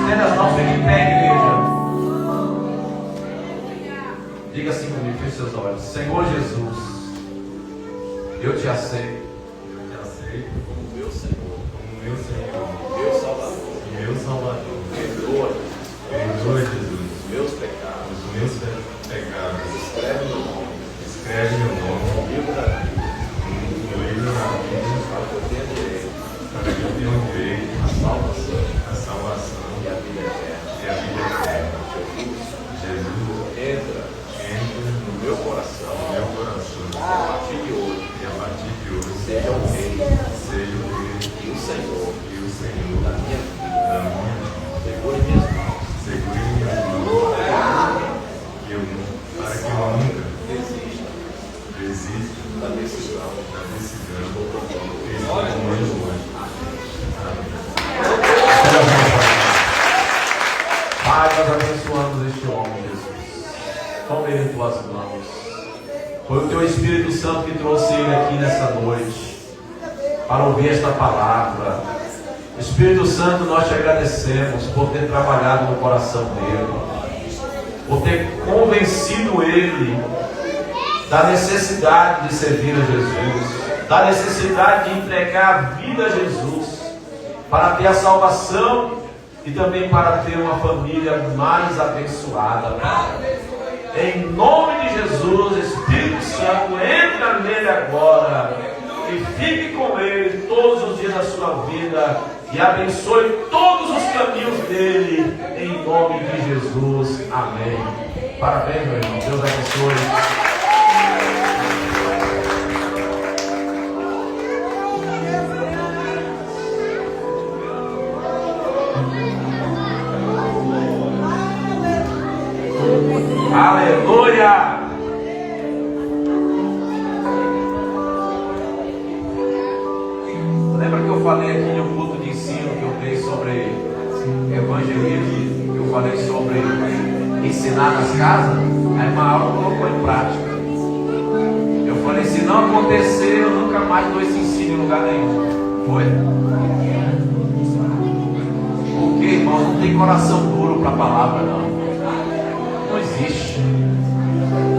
S7: Estenda as mãos, fique em pé, igreja. Diga assim comigo, feche seus olhos. Senhor Jesus, eu te aceito.
S8: Eu te aceito
S7: Como meu Senhor,
S8: como meu Senhor,
S7: meu Salvador.
S8: meu Salvador.
S7: Perdoa
S8: Perdoa, Jesus,
S7: os meus pecados.
S8: os meus pecados.
S7: Escreve meu nome
S8: Escreve meu nome
S7: no livro da vida,
S8: no livro da vida,
S7: para que eu tenha direito
S8: para que eu tenha direito
S7: à salvação
S8: à salvação
S7: e à vida eterna.
S8: e à vida eterna. Jesus,
S7: Entra
S8: entra
S7: no meu coração
S8: no meu coração
S7: e a partir de hoje
S8: e a partir de hoje
S7: seja o rei
S8: seja o Rei
S7: e o Senhor
S8: e o Senhor
S7: abençoamos este homem, Jesus. Toma ele em tuas mãos. Foi o teu Espírito Santo que trouxe ele aqui nessa noite para ouvir esta palavra. Espírito Santo, nós te agradecemos por ter trabalhado no coração dele, por ter convencido ele da necessidade de servir a Jesus, da necessidade de entregar a vida a Jesus, para ter a salvação e também para ter uma família mais abençoada. Em nome de Jesus, Espírito Santo, entra nele agora e fique com ele todos os dias da sua vida e abençoe todos os caminhos dele, em nome de Jesus. Amém. Parabéns, meu irmão. Deus abençoe. Aleluia! Lembra que eu falei aqui no culto de ensino que eu dei sobre evangelismo, que eu falei sobre ensinar nas casas? A irmã Aura colocou em prática. Eu falei, se não acontecer, eu nunca mais dou esse ensino em lugar nenhum. Foi? Porque, irmão, não tem coração duro para a palavra, não. Não existe.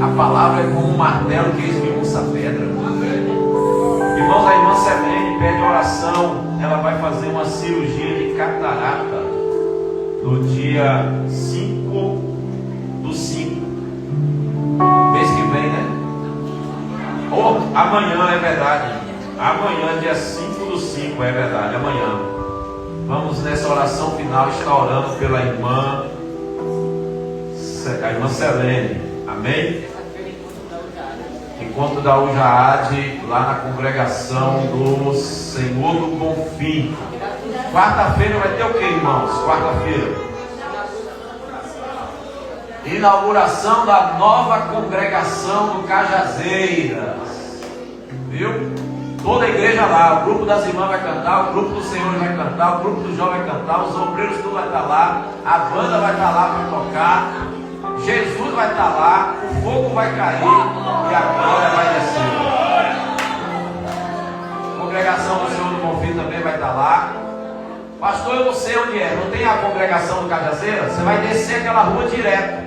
S7: A palavra é como um martelo que esmiuça a pedra. Irmãos, a irmã Selene pede oração. Ela vai fazer uma cirurgia de catarata no dia 5/5. Mês que vem, né? Ou amanhã, é verdade. Amanhã, dia 5/5, é verdade. Amanhã. Vamos nessa oração final estar orando pela irmã, a irmã Selene. Amém? Encontro da Ujaade, lá na congregação do Senhor do Bonfim. Quarta-feira vai ter o que, irmãos? Quarta-feira. Inauguração da nova congregação do Cajazeiras. Viu? Toda a igreja lá, o grupo das irmãs vai cantar, o grupo do Senhor vai cantar, o grupo do João vai cantar, os obreiros tudo vai estar lá, a banda vai estar lá para tocar. Jesus vai estar lá, o fogo vai cair e a glória vai descer. A congregação do Senhor do Bonfim também vai estar lá. Pastor, eu não sei onde é, não tem a congregação do Cajazeira? Você vai descer aquela rua direto.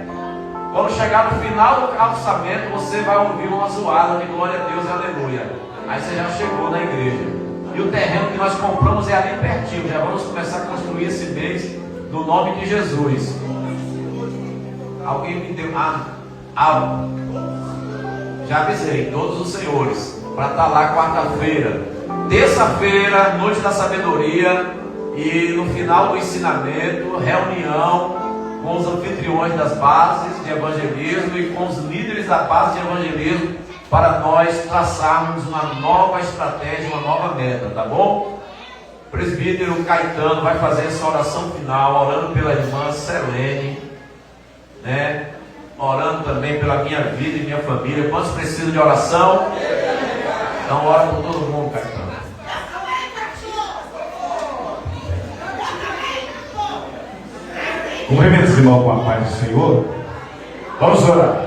S7: Quando chegar no final do calçamento, você vai ouvir uma zoada de glória a Deus e aleluia. Aí você já chegou na igreja. E o terreno que nós compramos é ali pertinho. Já vamos começar a construir esse mês no nome de Jesus. Alguém me deu. Já avisei todos os senhores para estar lá quarta-feira, terça-feira, noite da sabedoria, e no final do ensinamento, reunião com os anfitriões das bases de evangelismo e com os líderes da base de evangelismo, para nós traçarmos uma nova estratégia, uma nova meta, tá bom? O presbítero Caetano vai fazer essa oração final, orando pela irmã Selene, né? Orando também pela minha vida e minha família. Quantos precisam de oração? Então ora por todo mundo, Caetano.
S9: Cumprimentos, irmão, com a paz do Senhor. Vamos orar.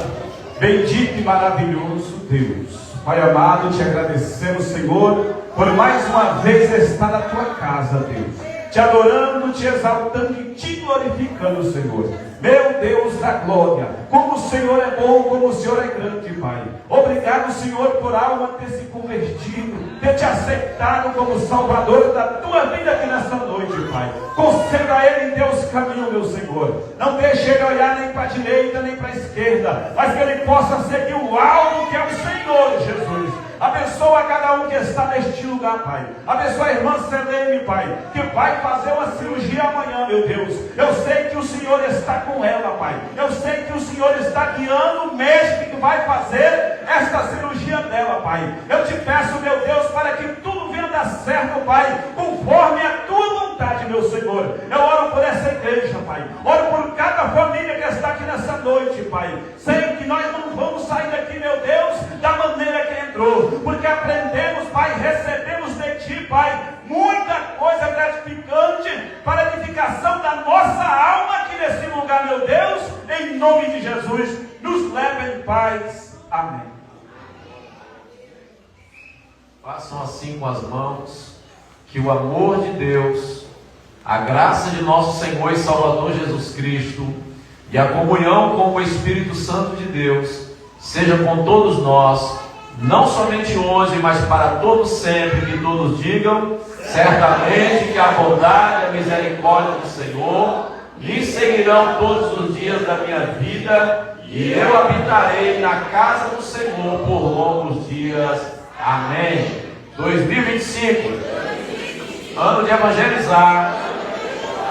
S9: Bendito e maravilhoso Deus, Pai amado, te agradecemos, Senhor, por mais uma vez estar na tua casa, Deus, te adorando, te exaltando e te glorificando, Senhor. Meu Deus da glória, como o Senhor é bom, como o Senhor é grande, Pai. Obrigado, Senhor, por a alma ter se convertido, ter te aceitado como Salvador da tua vida aqui nessa noite, Pai. Conceda a ele em Deus caminho, meu Senhor. Não deixe ele olhar nem para a direita nem para a esquerda, mas que ele possa seguir o alvo que é o Senhor, Jesus. Abençoa cada um que está neste lugar, Pai. Abençoa a irmã Selene, Pai, que vai fazer uma cirurgia amanhã, meu Deus. Eu sei que o Senhor está com ela, Pai. Eu sei que o Senhor está guiando o médico que vai fazer esta cirurgia dela, Pai. Eu te peço, meu Deus, para que tudo venha dar certo, Pai, conforme a tua vontade, meu Senhor. Eu oro por essa igreja, Pai. Oro por cada família que está aqui nessa noite, Pai. Sei que nós não vamos sair daqui, meu Deus, da maneira que entrou, porque aprendemos, Pai, recebemos de Ti, Pai, muita coisa gratificante para a edificação da nossa alma aqui desse lugar, meu Deus, em nome de Jesus, nos leve em paz. Amém.
S7: Façam assim com as mãos, que o amor de Deus, a graça de nosso Senhor e Salvador Jesus Cristo e a comunhão com o Espírito Santo de Deus seja com todos nós, não somente hoje, mas para todos sempre. Que todos digam: certamente que a bondade e a misericórdia do Senhor me seguirão todos os dias da minha vida, e eu habitarei na casa do Senhor por longos dias. Amém. 2025, ano de evangelizar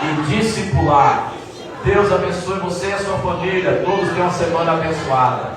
S7: e discipular. Deus abençoe você e a sua família. Todos tenham uma semana abençoada.